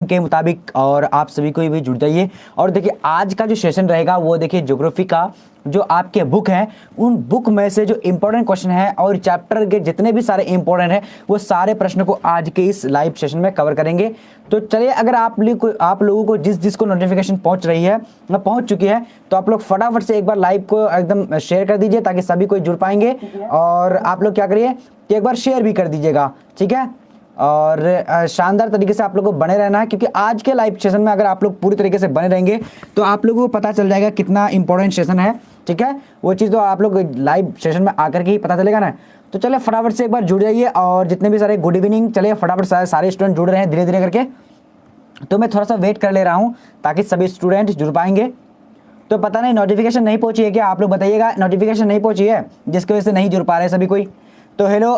के मुताबिक और आप सभी को भी जुड़ जाइए। और देखिए आज का जो सेशन रहेगा वो देखिए ज्योग्राफी का जो आपके बुक है उन बुक में से जो इंपॉर्टेंट क्वेश्चन है और चैप्टर के जितने भी सारे इंपॉर्टेंट है वो सारे प्रश्नों को आज के इस लाइव सेशन में कवर करेंगे। तो चलिए, अगर आप लोगों को जिसको नोटिफिकेशन पहुंच रही है पहुंच चुकी है तो आप लोग फटाफट से एक बार लाइव को एकदम शेयर कर दीजिए ताकि सभी कोई जुड़ पाएंगे। और आप लोग क्या करिए कि एक बार शेयर भी कर दीजिएगा, ठीक है। और शानदार तरीके से आप लोगों को बने रहना है, क्योंकि आज के लाइव सेशन में अगर आप लोग पूरी तरीके से बने रहेंगे तो आप लोगों को पता चल जाएगा कितना इंपॉर्टेंट सेशन है, ठीक है। वो चीज़ तो आप लोग लाइव सेशन में आकर के ही पता चलेगा ना। तो चलिए फटाफट से एक बार जुड़ जाइए। और जितने भी सारे गुड इवनिंग, चलिए फटाफट सारे स्टूडेंट जुड़ रहे हैं धीरे धीरे करके। तो मैं थोड़ा सा वेट कर ले रहा हूँ ताकि सभी स्टूडेंट जुड़ पाएंगे। तो पता नहीं नोटिफिकेशन नहीं पहुँची है क्या, आप लोग बताइएगा। नोटिफिकेशन नहीं पहुँची है जिसकी वजह से नहीं जुड़ पा रहे सभी कोई। तो हेलो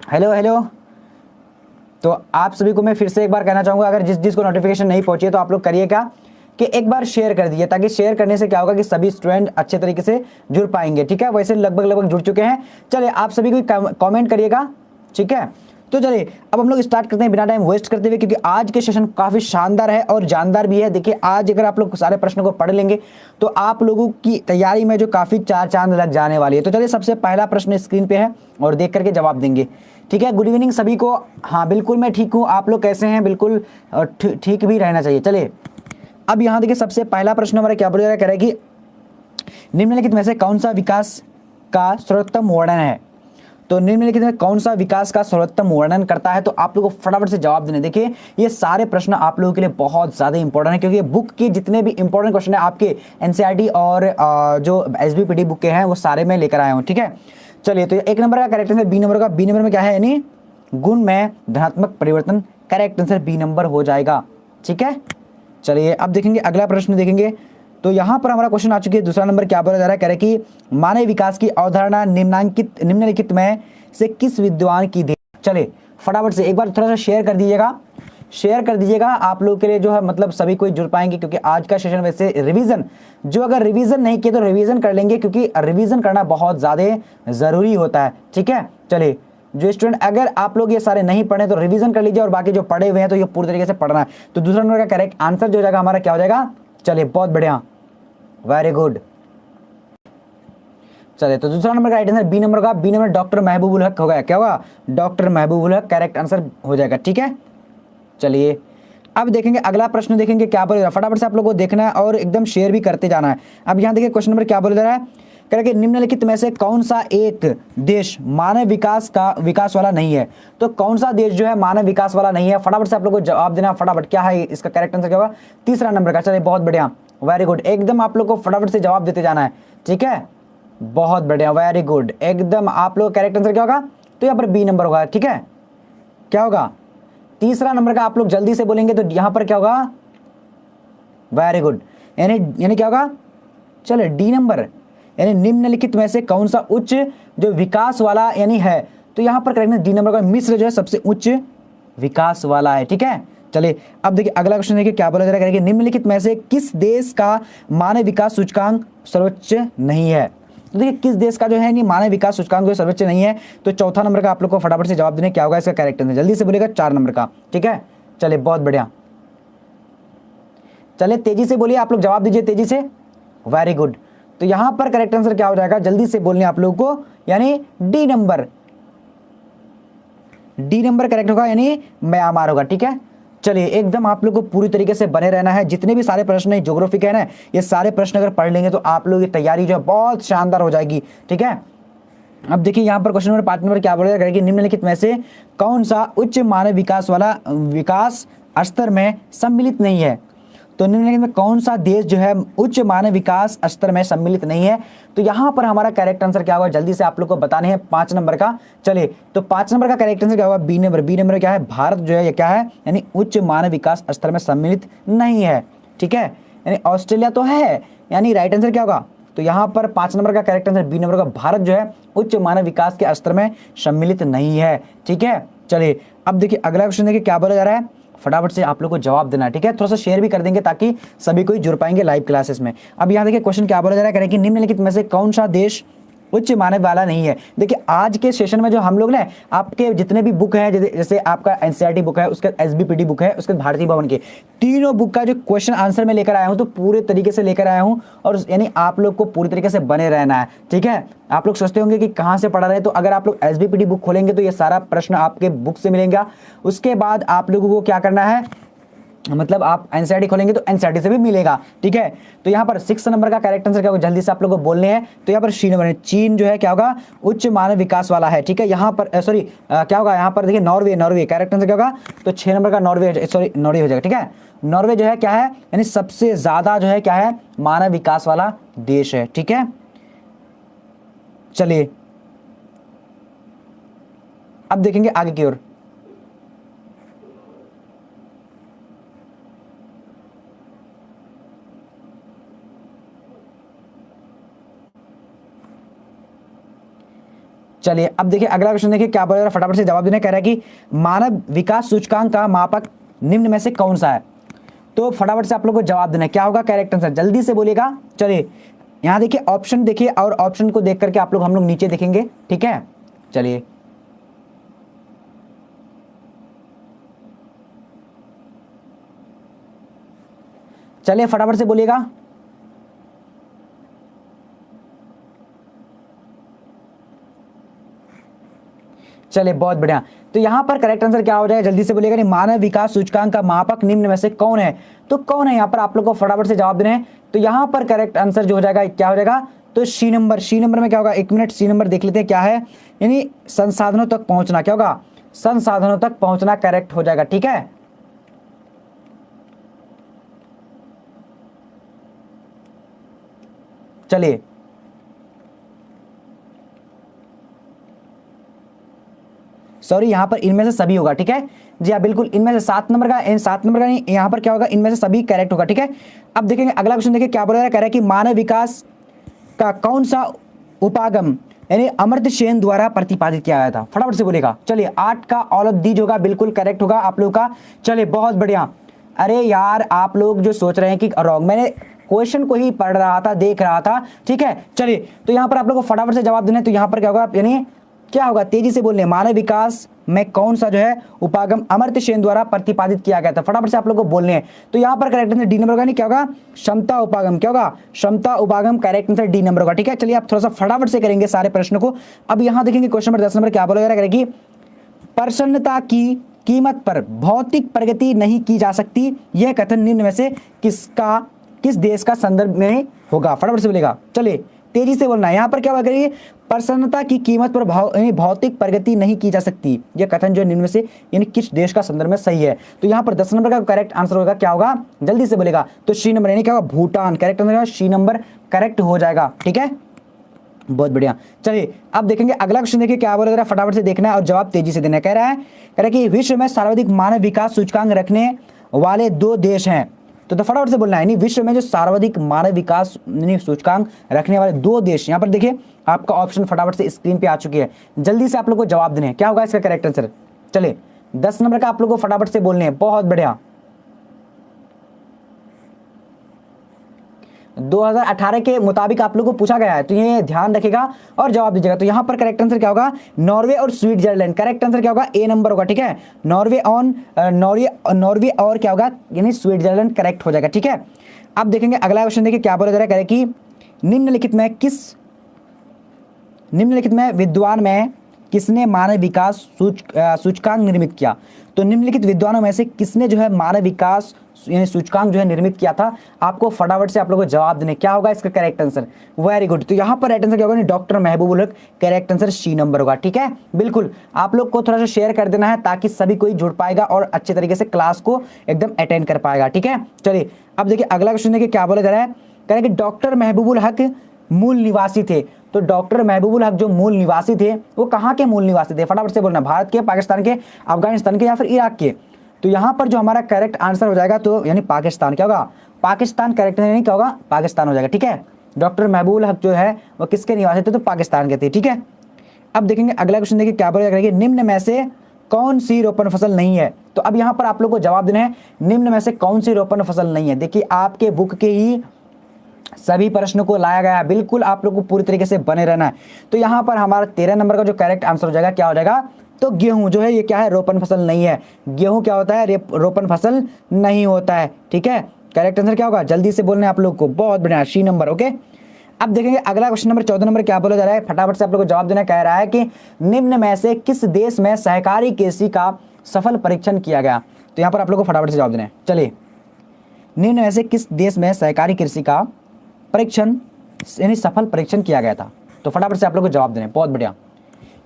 हेलो हेलो। तो आप सभी को मैं फिर से एक बार कहना चाहूँगा, अगर जिसको नोटिफिकेशन नहीं पहुंची है तो आप लोग करिए क्या कि एक बार शेयर कर दीजिए, ताकि शेयर करने से क्या होगा कि सभी स्टूडेंट अच्छे तरीके से जुड़ पाएंगे, ठीक है। वैसे लगभग जुड़ चुके हैं। चलिए आप सभी को कमेंट करिएगा, ठीक है। तो चलिए अब हम लोग स्टार्ट करते हैं बिना टाइम वेस्ट करते हुए, क्योंकि आज के सेशन काफ़ी शानदार है और जानदार भी है। देखिए आज अगर आप लोग सारे प्रश्नों को पढ़ लेंगे तो आप लोगों की तैयारी में जो काफ़ी चार चांद लग जाने वाली है। तो चलिए सबसे पहला प्रश्न स्क्रीन पे है और देख करके जवाब देंगे, ठीक है। गुड इवनिंग सभी को। हाँ बिल्कुल मैं ठीक हूँ, आप लोग कैसे हैं? बिल्कुल ठीक भी रहना चाहिए। चलिए अब यहाँ देखिए सबसे पहला प्रश्न हमारा क्या बोला कह रहा है कि निम्नलिखित में से कौन सा विकास का सर्वोत्तम वर्णन है। तो निम्नलिखित में कौन सा विकास का सर्वोत्तम वर्णन करता है। तो आप लोगों को फटाफट से जवाब देने। देखिए ये सारे प्रश्न आप लोगों के लिए बहुत ज़्यादा इंपॉर्टेंट है, क्योंकि बुक के जितने भी इंपॉर्टेंट क्वेश्चन है आपके एनसीईआरटी और जो एसबीपीटी बुक के हैं वो सारे मैं लेकर आया हूँ, ठीक है। चलिए तो एक नंबर का करेक्ट आंसर बी नंबर का। बी नंबर में क्या है, यानी गुण में धनात्मक परिवर्तन। करेक्ट आंसर बी नंबर हो जाएगा, ठीक है। चलिए अब देखेंगे अगला प्रश्न देखेंगे। तो यहाँ पर हमारा क्वेश्चन आ चुकी है। दूसरा नंबर क्या बोला जा रहा है, कह रहे कि मानव विकास की अवधारणा निम्नलिखित में से किस विद्वान की दे। चलिए फटाफट से एक बार थोड़ा सा शेयर कर दीजिएगा आप लोगों के लिए जो है, मतलब सभी कोई जुड़ पाएंगे, क्योंकि आज का सेशन वैसे रिवीजन जो अगर रिवीजन नहीं किए तो रिवीजन कर लेंगे, क्योंकि रिवीजन करना बहुत ज़्यादा ज़रूरी होता है, ठीक है। चलिए जो स्टूडेंट अगर आप लोग ये सारे नहीं पढ़े तो रिवीजन कर लीजिए, और बाकी जो पढ़े हुए हैं तो ये पूरी तरीके से पढ़ना है। तो दूसरा नंबर का करेक्ट आंसर जो हो जाएगा हमारा क्या हो जाएगा। चलिए बहुत बढ़िया, वेरी गुड। चलिए तो दूसरा नंबर का राइट आंसर बी नंबर का। बी नंबर डॉक्टर महबूबुल हक होगा। क्या होगा, डॉक्टर महबूबुल हक करेक्ट आंसर हो जाएगा, ठीक है। चलिए अब देखेंगे अगला प्रश्न देखेंगे क्या बोलेगा। फटाफट से आप लोगों को देखना है और एकदम शेयर भी करते जाना है। अब यहाँ देखिए क्वेश्चन नंबर क्या बोला जा रहा है, कह रहे कि निम्नलिखित में से कौन सा एक देश मानव विकास वाला नहीं है। तो कौन सा देश जो है मानव विकास वाला नहीं है, फटाफट से आप लोगों को जवाब देना। फटाफट क्या है इसका करेक्ट आंसर क्या होगा, तीसरा नंबर का। चलिए बहुत बढ़िया, वेरी गुड। एकदम आप लोग को फटाफट से जवाब देते जाना है, ठीक है। बहुत बढ़िया, वेरी गुड। एकदम आप लोग करेक्ट आंसर क्या होगा, तो यहाँ पर बी नंबर होगा, ठीक है। क्या होगा, तीसरा नंबर का। आप लोग जल्दी से बोलेंगे तो यहाँ पर क्या होगा, वेरी गुड। यानी क्या होगा, चलो डी नंबर, यानी निम्नलिखित में से कौन सा उच्च जो विकास वाला यानी है। तो यहाँ पर करेक्ट डी नंबर का। मिस्र जो है सबसे उच्च विकास वाला है, ठीक है। चलिए अब देखिए अगला क्वेश्चन देखिए क्या बोला जा रहा है कि निम्नलिखित में से किस देश का मानव विकास सूचकांक सर्वोच्च नहीं है। तो देखिए किस देश का जो है नहीं मानव विकास सूचकांक जो सर्वोच्च नहीं है। तो चौथा नंबर का आप लोग को फटाफट से जवाब देने क्या होगा इसका करेक्ट आंसर, जल्दी से बोलेगा, 4 नंबर का, ठीक है। चलिए बहुत बढ़िया, चलिए तेजी से बोलिए, आप लोग जवाब दीजिए तेजी से, वेरी गुड। तो यहां पर करेक्ट आंसर क्या हो जाएगा, जल्दी से बोलने आप लोगों को, यानी D number. D number correct होगा, यानी म्यांमार होगा, ठीक है। चलिए एकदम आप लोग को पूरी तरीके से बने रहना है। जितने भी सारे प्रश्न है ज्योग्राफी के हैं ना, ये सारे प्रश्न अगर पढ़ लेंगे तो आप लोगों की तैयारी जो है बहुत शानदार हो जाएगी, ठीक है। अब देखिए यहाँ पर क्वेश्चन नंबर 5 नंबर क्या बोला कि निम्नलिखित में से कौन सा उच्च मानव विकास वाला विकास स्तर में सम्मिलित नहीं है। तो निम्नलिखित में कौन सा देश जो है उच्च मानव विकास स्तर में सम्मिलित नहीं है। तो यहाँ पर हमारा करेक्ट आंसर क्या होगा, जल्दी से आप लोग को बताने हैं, 5 नंबर का। चलिए तो 5 नंबर का करेक्ट आंसर क्या होगा, बी नंबर। बी नंबर क्या है, भारत जो है ये क्या है, यानी उच्च मानव विकास स्तर में सम्मिलित नहीं है, ठीक है। यानी ऑस्ट्रेलिया तो है, यानी राइट आंसर क्या होगा। तो यहाँ पर 5 नंबर का करेक्ट आंसर बी नंबर का, भारत जो है उच्च मानव विकास के स्तर में सम्मिलित नहीं है, ठीक है। चलिए अब देखिए अगला क्वेश्चन देखिए क्या बोला जा रहा है, फटाफट से आप लोग को जवाब देना है, ठीक है। थोड़ा सा शेयर भी कर देंगे ताकि सभी कोई जुड़ पाएंगे लाइव क्लासेस में। अब यहाँ देखिए क्वेश्चन क्या बोला जा रहा है, कि निम्नलिखित में से कौन सा देश उच्च मानव वाला नहीं है। देखिए आज के सेशन में जो हम लोग ना आपके जितने भी बुक हैं, जैसे आपका एनसीईआरटी बुक है, उसके एसबीपीटी बुक है, उसके भारतीय भवन के तीनों बुक का जो क्वेश्चन आंसर मैं लेकर आया हूं, तो पूरे तरीके से लेकर आया हूं, और यानी आप लोग को पूरी तरीके से बने रहना है, ठीक है। आप लोग सोचते होंगे कि कहां से पढ़ा रहे हैं, तो अगर आप लोग एसबीपीटी बुक खोलेंगे तो ये सारा प्रश्न आपके बुक से मिलेगा। उसके बाद आप लोगों को क्या करना है, मतलब आप एनसीईआरटी खोलेंगे तो एनसीईआरटी से भी मिलेगा, ठीक है। तो यहाँ पर 6 नंबर का करेक्ट आंसर क्या होगा, जल्दी से आप लोगों को बोलने हैं। तो यहाँ पर सी नंबर है, चीन जो है क्या होगा, उच्च मानव विकास वाला है, ठीक है। यहाँ पर सॉरी क्या होगा, यहाँ पर देखिए नॉर्वे करेक्ट आंसर क्या होगा, तो 6 नंबर का नॉर्वे, सॉरी नॉर्वे हो जाएगा, ठीक है। नॉर्वे जो है क्या है, यानी सबसे ज्यादा जो है क्या है, मानव विकास वाला देश है, ठीक है। चलिए अब देखेंगे आगे की ओर। चलिए अब देखिए अगला क्वेश्चन, देखिए क्या बोल रहा है, फटाफट से जवाब देने कह रहा है कि मानव विकास सूचकांक का मापक निम्न में से कौन सा है। तो फटाफट से आप लोगों को जवाब देना है, क्या होगा करेक्ट आंसर, जल्दी से बोलिएगा। चलिए यहां देखिए ऑप्शन देखिए, और ऑप्शन को देख करके आप लोग हम लोग नीचे देखेंगे, ठीक है। चलिए चलिए फटाफट से बोलिएगा। चलिए बहुत बढ़िया। तो यहां पर करेक्ट आंसर क्या हो जाएगा, जल्दी से बोलिएगा। मानव विकास सूचकांक का मापक निम्न में से कौन है, तो कौन है, यहां पर आप लोग को फटाफट से जवाब देना है। तो यहां पर करेक्ट आंसर जो हो जाएगा क्या हो जाएगा, तो सी नंबर में क्या होगा, एक मिनट, सी नंबर देख लेते हैं क्या है, यानी संसाधनों तक पहुंचना, क्या होगा, संसाधनों तक पहुंचना करेक्ट हो जाएगा, ठीक है। चलिए सॉरी यहां पर इनमें से सभी होगा, ठीक है जी हाँ बिल्कुल, इनमें से 7 नंबर का, 7 नंबर का नहीं, यहां पर क्या होगा, इनमें से सभी करेक्ट होगा, ठीक है। अब देखेंगे अगला क्वेश्चन, देखिए क्या बोल रहा है, कह रहा है कि मानव विकास का कौन सा उपागम यानी अमर्त्य सेन द्वारा प्रतिपादित किया गया था, फटाफट से बोलेगा। चलिए 8 का ऑल ऑफ दीज होगा, बिल्कुल करेक्ट होगा आप लोग का। चलिए बहुत बढ़िया। अरे यार आप लोग जो सोच रहे हैं कि रॉन्ग, मैंने क्वेश्चन को ही पढ़ रहा था, देख रहा था, ठीक है। चलिए तो यहां पर आप लोग को फटाफट से जवाब देना है। तो यहां पर क्या होगा, यानी क्या होगा, तेजी से बोलने, मानव विकास में कौन सा जो है उपागम अमर्त्य सेन द्वारा प्रतिपादित किया गया था, फटाफट से आप लोगों को बोलने हैं। तो यहां पर करेक्ट आंसर डी नंबर होगा, नहीं क्या होगा, क्षमता उपागम, क्या होगा, क्षमता उपागम, करेक्ट आंसर डी नंबर होगा, ठीक है। चलिए आप थोड़ा सा फटाफट से करेंगे सारे प्रश्न को। अब यहां देखेंगे क्वेश्चन नंबर 10 नंबर क्या बोला करेगी, प्रसन्नता की कीमत पर भौतिक प्रगति नहीं की जा सकती, यह कथन निम्न में से किस देश का संदर्भ में होगा, फटाफट से बोलेगा। चलिए तेजी से बोलना है। यहां पर क्या बात करिए, प्रसन्नता की कीमत पर भौतिक प्रगति नहीं की जा सकती, यह कथन जो निम्न में से यानी किस देश का संदर्भ में सही है। तो यहां पर 10 नंबर का करेक्ट आंसर होगा, क्या होगा, जल्दी से बोलेगा। तो सी नंबर यानी क्या होगा, Bhutan, correct answer C number correct हो जाएगा, ठीक है। बहुत बढ़िया। चलिए अब देखेंगे अगला क्वेश्चन, देखिए क्या बोल रहा है, फटाफट से देखना है और जवाब तेजी से देना है। कह रहा है कि विश्व में सर्वाधिक मानव विकास सूचकांक रखने वाले 2 देश हैं। तो फटाफट से बोलना है, नहीं विश्व में जो सर्वाधिक मानव विकास सूचकांक रखने वाले 2 देश, यहां पर देखिए आपका ऑप्शन फटाफट से स्क्रीन पे आ चुकी है, जल्दी से आप लोग को जवाब देने हैं, क्या होगा इसका करेक्ट आंसर। चलिए 10 नंबर का आप लोग को फटाफट से बोलने हैं, बहुत बढ़िया। 2018 के मुताबिक आप लोगों को पूछा गया है, तो ये ध्यान रखेगा और जवाब दीजिएगा। तो यहां पर करेक्ट आंसर क्या होगा, नॉर्वे और स्विट्जरलैंड, करेक्ट आंसर क्या होगा, ए नंबर होगा, ठीक है। नॉर्वे और क्या होगा, यानी स्विट्जरलैंड करेक्ट हो जाएगा, ठीक है। अब देखेंगे अगला क्वेश्चन, देखिए क्या बोला जा रहा है कि निम्नलिखित में विद्वान में किसने मानव विकास सूचकांक निर्मित किया। तो निम्नलिखित विद्वानों में से किसने जो है मानव विकास यानी सूचकांक जो है निर्मित किया था, आपको फटाफट से आप लोगों को जवाब देने, क्या होगा इसका करेक्ट आंसर। Very good. तो यहां पर राइट आंसर क्या होगा, डॉक्टर महबूबुल हक, करेक्ट आंसर सी नंबर होगा, ठीक है। बिल्कुल आप लोग को थोड़ा सा शेयर कर देना है ताकि सभी कोई जुड़ पाएगा और अच्छे तरीके से क्लास को एकदम अटेंड कर पाएगा, ठीक है। चलिए अब देखिए अगला क्वेश्चन, देखिए क्या बोला जा रहा है, कह रहे कि डॉक्टर महबूबुल हक मूल निवासी थे। तो डॉक्टर महबूबुल हक जो मूल निवासी थे वो कहाँ के मूल निवासी थे, फटाफट से बोलना, भारत के, पाकिस्तान के, अफगानिस्तान के या फिर इराक के। तो यहां पर जो हमारा करेक्ट आंसर हो जाएगा, तो यानी पाकिस्तान, क्या होगा, पाकिस्तान करेक्ट यानी क्या होगा, पाकिस्तान हो जाएगा, ठीक है। डॉक्टर महबूबुल हक जो है वो किसके निवासी थे, तो पाकिस्तान के थे, ठीक है। अब देखेंगे अगला क्वेश्चन, देखिए क्या बोला जाएगा, निम्न में से कौन सी रोपण फसल नहीं है। तो अब यहां पर आप लोग को जवाब देना है, निम्न में से कौन सी रोपण फसल नहीं है। देखिए आपके बुक के ही सभी प्रश्नों को लाया गया है, बिल्कुल आप लोग को पूरी तरीके से बने रहना है। तो यहाँ पर हमारा 13 नंबर का जो करेक्ट आंसर हो जाएगा क्या हो जाएगा, तो गेहूं जो है ये क्या है, रोपण फसल नहीं है। गेहूं क्या होता है, रोपण फसल नहीं होता है। ठीक है, करेक्ट आंसर क्या होगा, जल्दी से बोलना है आप लोग को। बहुत बढ़िया, सी नंबर। ओके, अब देखेंगे अगला क्वेश्चन नंबर 14 नंबर क्या बोला जा रहा है, फटाफट से आप लोग को जवाब देना। कह रहा है कि निम्न में से किस देश में सहकारी कृषि का सफल परीक्षण किया गया। तो यहाँ पर आप लोग को फटाफट से जवाब देना है। चलिए, निम्न में से किस देश में सहकारी कृषि का परीक्षण यानी सफल परीक्षण किया गया था। तो फटाफट से आप लोग को जवाब देना है। बहुत बढ़िया,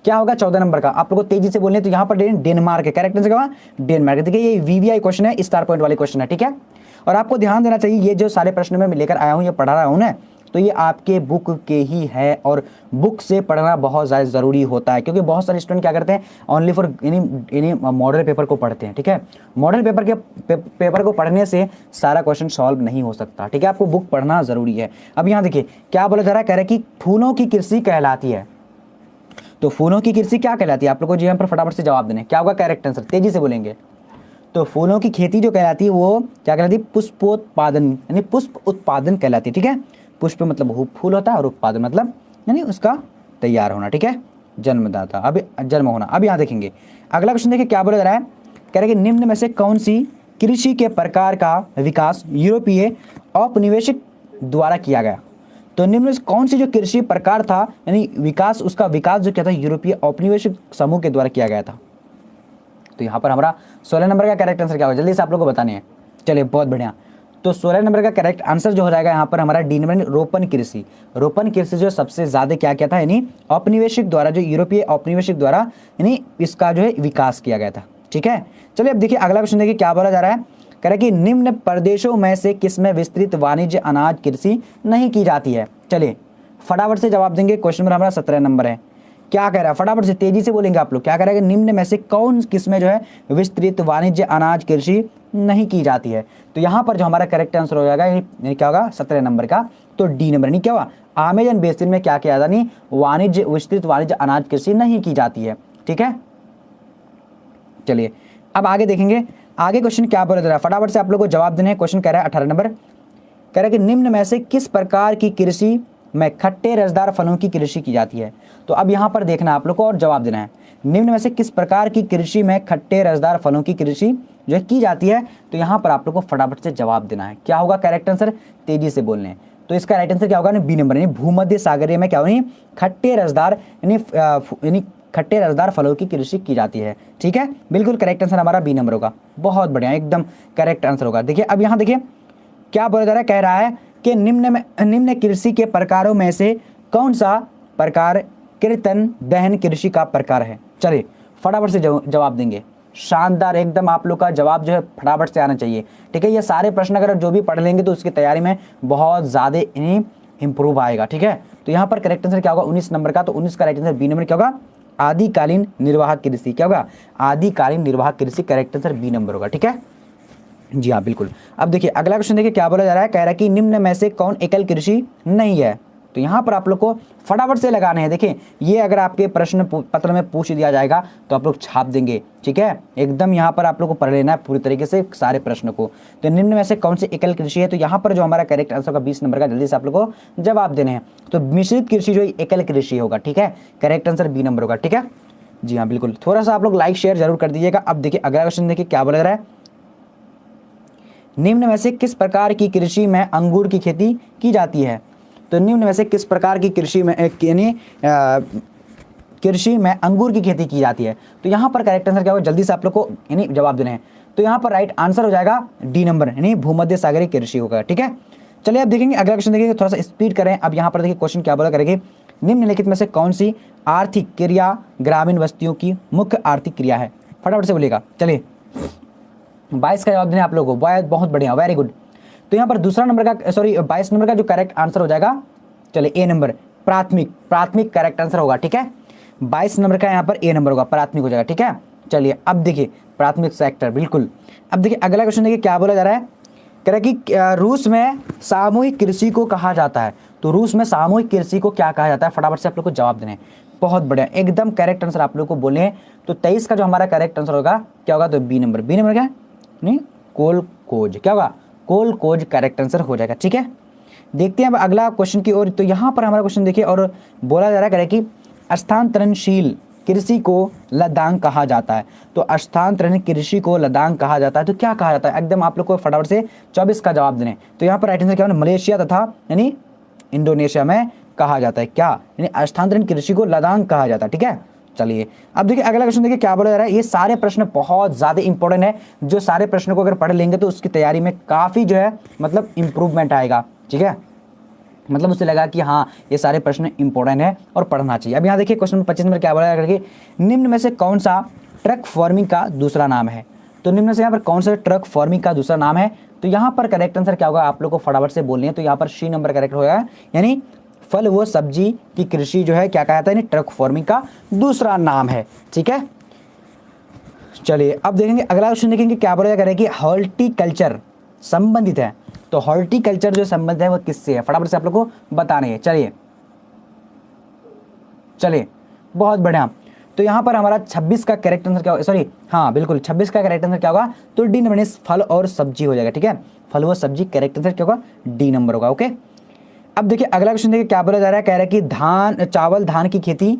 क्या होगा 14 नंबर का, आप लोग को तेजी से बोलने। तो यहाँ पर डेनमार्क है, करेक्ट आंसर क्या, डेनमार्क। देखिए ये वीवीआई क्वेश्चन है, स्टार पॉइंट वाले क्वेश्चन है। ठीक है, और आपको ध्यान देना चाहिए, ये जो सारे प्रश्न मैं लेकर आया हूँ, ये पढ़ा रहा हूँ ना, तो ये आपके बुक के ही है, और बुक से पढ़ना बहुत ज़्यादा ज़रूरी होता है, क्योंकि बहुत सारे स्टूडेंट क्या करते हैं, ओनली फॉर यानी मॉडल पेपर को पढ़ते हैं। ठीक है, मॉडल पेपर को पढ़ने से सारा क्वेश्चन सॉल्व नहीं हो सकता। ठीक है, आपको बुक पढ़ना ज़रूरी है। अब यहाँ देखिए क्या बोला जा रहा है, कह रहा है कि फूलों की कृषि कहलाती है। तो फूलों की कृषि क्या कहलाती है, आप लोगों को जी यहाँ पर फटाफट से जवाब देने। क्या होगा करेक्ट आंसर, तेजी से बोलेंगे। तो फूलों की खेती जो कहलाती है वो क्या कहलाती है, पुष्पोत्पादन यानी पुष्प उत्पादन कहलाती है। ठीक है, पुष्प मतलब फूल होता है, और उत्पादन मतलब यानी उसका तैयार होना। ठीक है, जन्मदाता, अब जन्म होना। अब यहाँ देखेंगे अगला क्वेश्चन, देखिए क्या बोला जा रहा है, कह रहे हैं कि निम्न में से कौन सी कृषि के प्रकार का विकास यूरोपीय औपनिवेशिक द्वारा किया गया। तो निम्न में से कौन सी जो कृषि प्रकार था यानी विकास, उसका विकास जो क्या था, यूरोपीय औपनिवेशिक समूह के द्वारा किया गया था। तो यहाँ पर हमारा 16 नंबर का करेक्ट आंसर क्या होगा, जल्दी से आप लोग को बताने हैं। चलिए बहुत बढ़िया, तो 16 नंबर का करेक्ट आंसर जो हो जाएगा यहाँ पर हमारा डी नंबर, रोपण कृषि। रोपण कृषि जो सबसे ज्यादा क्या किया था, यानी औपनिवेशिक द्वारा, जो यूरोपीय औपनिवेशिक द्वारा यानी इसका जो है विकास किया गया था। ठीक है, चलिए अब देखिए अगला क्वेश्चन, देखिए क्या बोला जा रहा है, कह रहा है कि निम्न प्रदेशों में से किसमें विस्तृत वाणिज्य अनाज कृषि नहीं की जाती है। चलिए फटाफट से जवाब देंगे, क्वेश्चन नंबर हमारा 17 नंबर है। क्या कह रहा है, फटाफट से तेजी से बोलेंगे आप लोग। क्या कह रहा है कि निम्न में से कौन किसमें जो है विस्तृत वाणिज्य अनाज कृषि नहीं की जाती है। तो यहाँ पर जो हमारा करेक्ट आंसर हो जाएगा यानी क्या होगा 17 नंबर का, तो डी नंबर। नहीं क्या हुआ, अमेजन बेसिन में क्या किया जाता नहीं, वाणिज्य विस्तृत वाणिज्य अनाज कृषि नहीं की जाती है। ठीक है, चलिए अब आगे देखेंगे, आगे क्वेश्चन क्या बोला जा रहा है, फटाफट से आप लोग को जवाब देने हैं। क्वेश्चन कह रहा है 18 नंबर, कह रहा है कि निम्न में से किस प्रकार की कृषि में खट्टे रसदार फलों की कृषि की जाती है। तो अब यहाँ पर देखना आप लोग को और जवाब देना है, निम्न में से किस प्रकार की कृषि में खट्टे रसदार फलों की कृषि जो है की जाती है। तो यहाँ पर आप लोग को फटाफट से जवाब देना है। क्या होगा करेक्ट आंसर, तेजी से बोलने। तो इसका राइट आंसर क्या होगा, बी नंबर, यानी भूमध्य सागरीय में क्या होगी, खट्टे रसदार यानी खट्टे रसदार फलों की कृषि की जाती है। ठीक है, बिल्कुल करेक्ट आंसर हमारा बी नंबर होगा। बहुत बढ़िया, एकदम करेक्ट आंसर होगा। देखिए अब यहाँ देखिए क्या बोला जा रहा है, कह रहा है कि निम्न कृषि के प्रकारों में से कौन सा प्रकार कीर्तन दहन कृषि का प्रकार है। चलिए फटाफट से जवाब देंगे। शानदार, एकदम आप लोग का जवाब जो है फटाफट से आना चाहिए। ठीक है, ये सारे प्रश्न अगर जो भी पढ़ लेंगे तो उसकी तैयारी में बहुत ज़्यादा इंप्रूव आएगा। ठीक है, तो यहाँ पर करेक्ट आंसर क्या होगा 19 नंबर का, तो 19 का राइट आंसर बी नंबर क्या होगा, आदिकालीन निर्वाह कृषि। क्या होगा, आदिकालीन निर्वाह कृषि, करेक्ट आंसर बी नंबर होगा। ठीक है जी हाँ बिल्कुल। अब देखिए अगला क्वेश्चन, देखिए क्या बोला जा रहा है, कह रहा है कि निम्न में से कौन एकल कृषि नहीं है। तो यहाँ पर आप लोग को फटाफट से लगाने हैं। देखिए ये अगर आपके प्रश्न पत्र में पूछ दिया जाएगा तो आप लोग छाप देंगे। ठीक है, एकदम यहाँ पर आप लोग को पढ़ लेना है पूरी तरीके से सारे प्रश्न को। तो निम्न में से कौन सी एकल कृषि है, तो यहाँ पर जो हमारा करेक्ट आंसर होगा 20 नंबर का, जल्दी से आप लोग को जवाब देने हैं। तो मिश्रित कृषि जो एकल कृषि होगा। ठीक है, करेक्ट आंसर बी नंबर होगा। ठीक है जी हाँ बिल्कुल, थोड़ा सा आप लोग लाइक शेयर जरूर कर दीजिएगा। अब देखिए अगला क्वेश्चन, देखिए क्या बोला जा रहा है, निम्न में से किस प्रकार की कृषि में अंगूर की खेती की जाती है। तो निम्न में से किस प्रकार की कृषि में यानी कृषि में अंगूर की खेती की जाती है। तो यहाँ पर करेक्ट आंसर क्या होगा, जल्दी से आप लोग को यानी जवाब देने हैं। तो यहाँ पर राइट आंसर हो जाएगा डी नंबर, यानी भूमध्य सागरीय कृषि होगा। ठीक है, चलिए अब देखेंगे अगला क्वेश्चन, देखिए थोड़ा सा स्पीड करें। अब यहाँ पर देखिए क्वेश्चन क्या बोला करेंगे, निम्नलिखित में से कौन सी आर्थिक क्रिया ग्रामीण बस्तियों की मुख्य आर्थिक क्रिया है। फटाफट से बोलिएगा। चलिए 22 का जवाब देना आप लोगों को, बहुत बढ़िया, वेरी गुड। तो यहाँ पर दूसरा नंबर का 22 नंबर का जो करेक्ट आंसर हो जाएगा, चलिए ए नंबर, प्राथमिक करेक्ट आंसर होगा। ठीक है, 22 नंबर का यहाँ पर ए नंबर होगा, प्राथमिक हो जाएगा। ठीक है, चलिए अब देखिए प्राथमिक सेक्टर, बिल्कुल। अब देखिए अगला क्वेश्चन, देखिए क्या बोला जा रहा है, कह रहा है कि रूस में सामूहिक कृषि को कहा जाता है। तो रूस में सामूहिक कृषि को क्या कहा जाता है, फटाफट से आप लोग को जवाब देने हैं। बहुत बढ़िया, एकदम करेक्ट आंसर आप लोग को बोले हैं। तो 23 का जो हमारा करेक्ट आंसर होगा क्या होगा, तो बी नंबर क्या नहीं, कोलकोज। क्या होगा, कोलकोज करेक्ट आंसर हो जाएगा। ठीक है, देखते हैं अब अगला क्वेश्चन की ओर। तो यहाँ पर हमारा क्वेश्चन देखिए और बोला जा रहा है कि स्थानांतरणशील कृषि को लदांग कहा जाता है। तो स्थानांतरण कृषि को लदांग कहा जाता है, तो क्या कहा जाता है? एकदम आप लोग को फटाफट से 24 का जवाब देने। तो यहाँ पर राइट आंसर क्या होगा? मलेशिया तथा यानी इंडोनेशिया में कहा जाता है। क्या? यानी स्थानांतरण कृषि को लदांग कहा जाता है। ठीक है, चलिए अब देखिए अगला क्वेश्चन देखिए क्या बोला जा रहा है। ये सारे प्रश्न बहुत ज्यादा इंपॉर्टेंट है, जो सारे प्रश्नों को अगर पढ़ लेंगे तो उसकी तैयारी में काफी जो है मतलब इंप्रूवमेंट आएगा। ठीक है, मतलब उससे लगा कि हाँ ये सारे प्रश्न इंपॉर्टेंट है और पढ़ना चाहिए। अब यहाँ देखिए क्वेश्चन 25 में क्या बोला जाएगा कि निम्न में से कौन सा ट्रक फार्मिंग का दूसरा नाम है? तो निम्न में से यहाँ पर कौन सा ट्रक फार्मिंग का दूसरा नाम है? तो यहाँ पर करेक्ट आंसर क्या होगा आप लोग को फटाफट से बोलनी है। तो यहाँ पर सी नंबर करेक्ट होगा, यानी फल व सब्जी की कृषि जो है क्या कहता है? यानी ट्रक फार्मिंग का दूसरा नाम है। ठीक है, चलिए अब देखेंगे अगला क्वेश्चन देखेंगे क्या बोला जा रहा है कि हॉर्टिकल्चर संबंधित है। तो हॉर्टिकल्चर जो संबंध है वो किससे है? फटाफट से आप लोग को बताना है। चलिए चलिए बहुत बढ़िया। तो यहाँ पर हमारा 26 का करेक्ट आंसर क्या होगा? सॉरी हाँ बिल्कुल 26 का करेक्ट आंसर क्या होगा? तो डी नंबर फल और सब्जी हो जाएगा। ठीक है, फल व सब्जी करेक्ट आंसर क्या होगा? डी नंबर होगा। ओके, अब देखिए अगला क्वेश्चन देखिए क्या बोला जा रहा है। कह रहा है कि चावल धान की खेती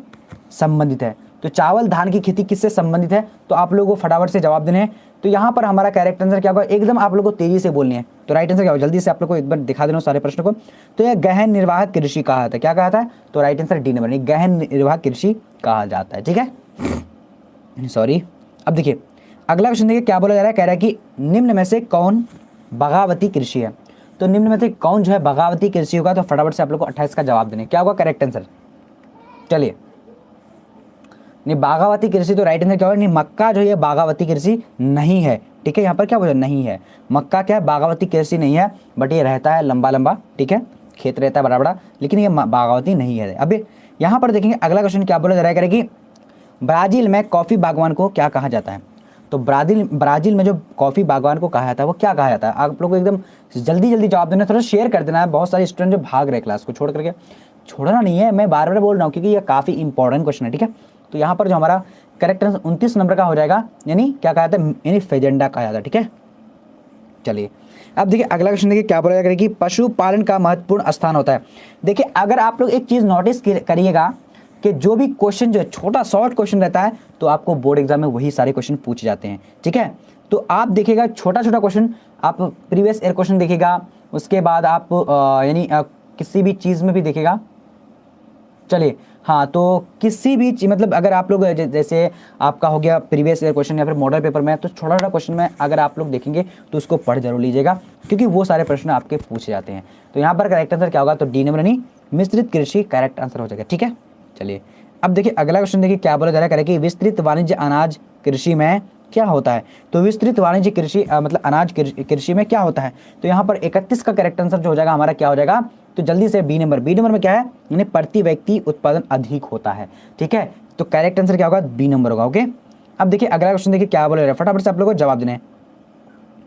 संबंधित है। तो चावल धान की खेती किससे संबंधित है? तो आप लोगों को फटाफट से जवाब देने हैं। तो यहाँ पर हमारा करेक्ट आंसर क्या होगा? एकदम आप लोगों को तेजी से बोलनी है। तो राइट आंसर क्या होगा? जल्दी से आप लोग को एक बार दिखा देना सारे प्रश्नों को। तो यह गहन निर्वाह कृषि कहा जाता है। क्या कहा था? तो राइट आंसर डी नंबर, गहन निर्वाह कृषि कहा जाता है। ठीक है, सॉरी। अब देखिए अगला क्वेश्चन देखिए क्या बोला जा रहा है। कह रहा है कि निम्न में से कौन बगावती कृषि है? तो निम्न में से कौन जो है बगावती कृषि होगा? तो फटाफट से आप लोग को 28 का जवाब देने। क्या होगा करेक्ट आंसर? चलिए नहीं बागावती कृषि, तो राइट आंसर क्या होगा? नहीं मक्का जो है बागावती कृषि नहीं है। ठीक है, यहाँ पर क्या बोला? नहीं है, मक्का क्या है? बागावती कृषि नहीं है, बट ये रहता है लंबा लंबा। ठीक है, खेत रहता है बड़ा बड़ा, लेकिन ये बागावती नहीं है। अभी यहाँ पर देखेंगे अगला क्वेश्चन क्या बोला जा रहा है कि ब्राजील में कॉफी बागवान को क्या कहा जाता है? तो ब्राजील में जो कॉफी बागवान को कहा जाता है वो क्या कहा जाता है? आप लोग को एकदम जल्दी जल्दी जवाब देना, थोड़ा शेयर कर देना है। बहुत सारे स्टूडेंट जो भाग रहे क्लास को छोड़ करके, छोड़ना नहीं है, मैं बार बार बोल रहा हूँ क्योंकि ये काफी इंपॉर्टेंट क्वेश्चन है। ठीक है, तो यहाँ पर जो हमारा करेक्ट आंसर 29 नंबर का हो जाएगा, यानी क्या कहा जाता है? यानी फेजेंडा कहा जाता है। ठीक है, चलिए अब देखिए अगला क्वेश्चन देखिए क्या बोला जाएगा कि पशुपालन का महत्वपूर्ण स्थान होता है। देखिए अगर आप लोग एक चीज नोटिस करिएगा कि जो भी क्वेश्चन जो है छोटा शॉर्ट क्वेश्चन रहता है, तो आपको बोर्ड एग्जाम में वही सारे क्वेश्चन पूछे जाते हैं। ठीक है, तो आप देखिएगा छोटा छोटा क्वेश्चन, आप प्रीवियस ईयर क्वेश्चन देखिएगा, उसके बाद आप यानी किसी भी चीज़ में भी देखिएगा। चलिए हाँ, तो किसी भी चीज मतलब अगर आप लोग जैसे आपका हो गया प्रीवियस ईयर क्वेश्चन या फिर मॉडल पेपर में, तो छोटा छोटा क्वेश्चन में अगर आप लोग देखेंगे तो उसको पढ़ जरूर लीजिएगा, क्योंकि वो सारे प्रश्न आपके पूछे जाते हैं। तो यहाँ पर करेक्ट आंसर क्या होगा? तो डी नंबर यानी मिश्रित कृषि करेक्ट आंसर हो जाएगा। ठीक है, चलिए अब देखिए अगला क्वेश्चन देखिए क्या बोला जा रहा है कि विस्तृत वाणिज्य अनाज कृषि में क्या होता है? तो विस्तृत वाणिज्य कृषि मतलब अनाज कृषि में क्या होता है? तो यहाँ पर 31 का करेक्ट आंसर जो हो जाएगा हमारा क्या हो जाएगा? तो जल्दी से बी नंबर में क्या है? यानी प्रति व्यक्ति उत्पादन अधिक होता है। ठीक है, तो करेक्ट आंसर क्या होगा? बी नंबर होगा। ओके, अब देखिए अगला क्वेश्चन देखिए क्या बोल रहा है, फटाफट से आप लोगों को जवाब देने।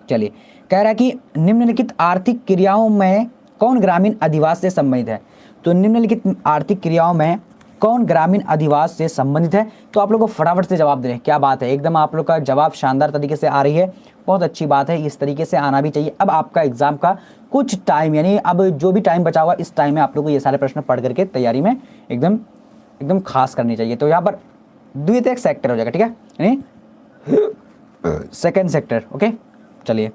चलिए कह रहा है कि निम्नलिखित आर्थिक क्रियाओं में कौन ग्रामीण अधिवास से संबंधित है? तो निम्नलिखित आर्थिक क्रियाओं में कौन ग्रामीण अधिवास से संबंधित है? तो आप लोग को फटाफट से जवाब दें। क्या बात है, एकदम आप लोग का जवाब शानदार तरीके से आ रही है, बहुत अच्छी बात है, इस तरीके से आना भी चाहिए। अब आपका एग्जाम का कुछ टाइम यानी अब जो भी टाइम बचा हुआ इस टाइम में आप लोग को ये सारे प्रश्न पढ़ करके तैयारी में एकदम एकदम खास करनी चाहिए। तो यहाँ पर द्वितीयक सेक्टर हो जाएगा। ठीक है, यानी सेकेंड सेक्टर। ओके, चलिए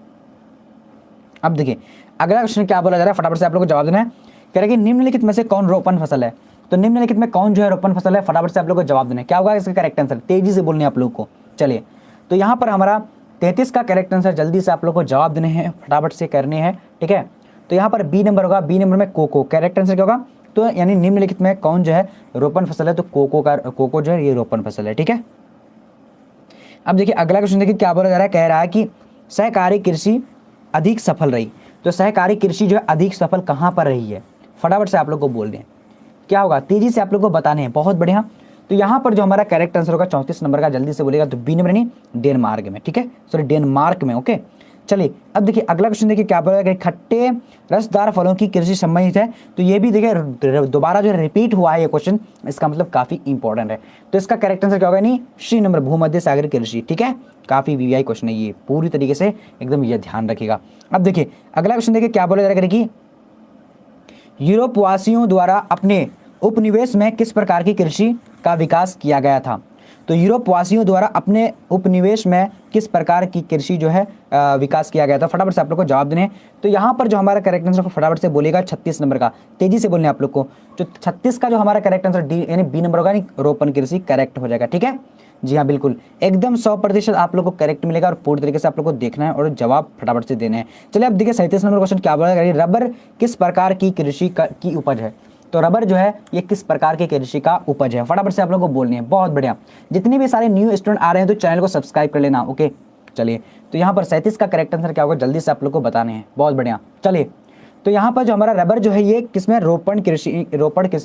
अब देखिए अगला क्वेश्चन क्या बोला जा रहा है, फटाफट से आप लोग को जवाब देना है। कह रहे कि निम्नलिखित में से कौन रोपण फसल है? तो निम्नलिखित में कौन जो है रोपण फसल है? फटाफट से आप लोग को जवाब देना है। क्या होगा इसका करेक्ट आंसर? तेजी से बोलने आप लोग को। चलिए तो यहाँ पर हमारा 33 का करेक्ट आंसर जल्दी से आप लोग को जवाब देने हैं, फटाफट से करने हैं। ठीक है, तो यहाँ पर बी नंबर होगा, बी नंबर में कोको। करेक्ट आंसर क्या होगा? तो यानी निम्नलिखित में कौन जो है रोपण फसल है? तो कोको जो है ये रोपण फसल है। ठीक है, अब देखिए अगला क्वेश्चन देखिए क्या बोला जा रहा है। कह रहा है कि सहकारी कृषि अधिक सफल रही। तो सहकारी कृषि जो है अधिक सफल कहाँ पर रही है? फटाफट से आप लोग को बोल दें क्या होगा, तेजी से आप लोग को बताने हैं। बहुत बढ़िया, तो यहाँ पर जो हमारा करेक्ट आंसर होगा 34 नंबर का, जल्दी से बोलेगा तो बी नंबर नहीं डेनमार्क में। ठीक है, सॉरी डेनमार्क में। ओके, चलिए अब देखिए अगला क्वेश्चन देखिए क्या बोला, खट्टे रसदार फलों की कृषि संबंधित है। तो ये भी देखिए दोबारा जो रिपीट हुआ है ये क्वेश्चन, इसका मतलब काफी इंपॉर्टेंट है। तो इसका करेक्ट आंसर क्या होगा? नहीं सी नंबर भूमध्य सागर कृषि। ठीक है, काफी वीवीआई क्वेश्चन है ये, पूरी तरीके से एकदम ये ध्यान रखिएगा। अब देखिए अगला क्वेश्चन देखिए क्या बोला जा रहा है कि यूरोपवासियों द्वारा अपने उपनिवेश में किस प्रकार की कृषि का विकास किया गया था। तो यूरोपवासियों द्वारा अपने उपनिवेश में किस प्रकार की कृषि जो है विकास किया गया था। फटाफट से आप लोग को जवाब देने हैं। तो यहाँ पर जो हमारा करेक्ट आंसर फटाफट से बोलेगा 36 नंबर का, तेजी से बोलने आप लोग को। जो 36 का जो हमारा करेक्ट आंसर डी यानी बी नंबर होगा, यानी रोपण कृषि करेक्ट हो जाएगा। ठीक है जी हाँ, बिल्कुल एकदम 100% आप लोग को करेक्ट मिलेगा और पूरी तरीके से आप लोग को देखना है और जवाब फटाफट से देने हैं। चलिए अब देखिए 37 नंबर क्वेश्चन क्या बोला, रबर किस प्रकार की कृषि की उपज है। तो रबर जो है ये किस प्रकार की कृषि का उपज है, फटाफट से आप लोगों को बोलनी है। बहुत बढ़िया, जितने भी सारे न्यू स्टूडेंट आ रहे हैं तो चैनल को सब्सक्राइब कर लेना। ओके चलिए, तो यहाँ पर 37 का करेक्ट आंसर क्या होगा, जल्दी से आप लोग को बताने हैं। बहुत बढ़िया, चलिए तो यहाँ पर जो हमारा रबर जो है ये किसमें, रोपण कृषि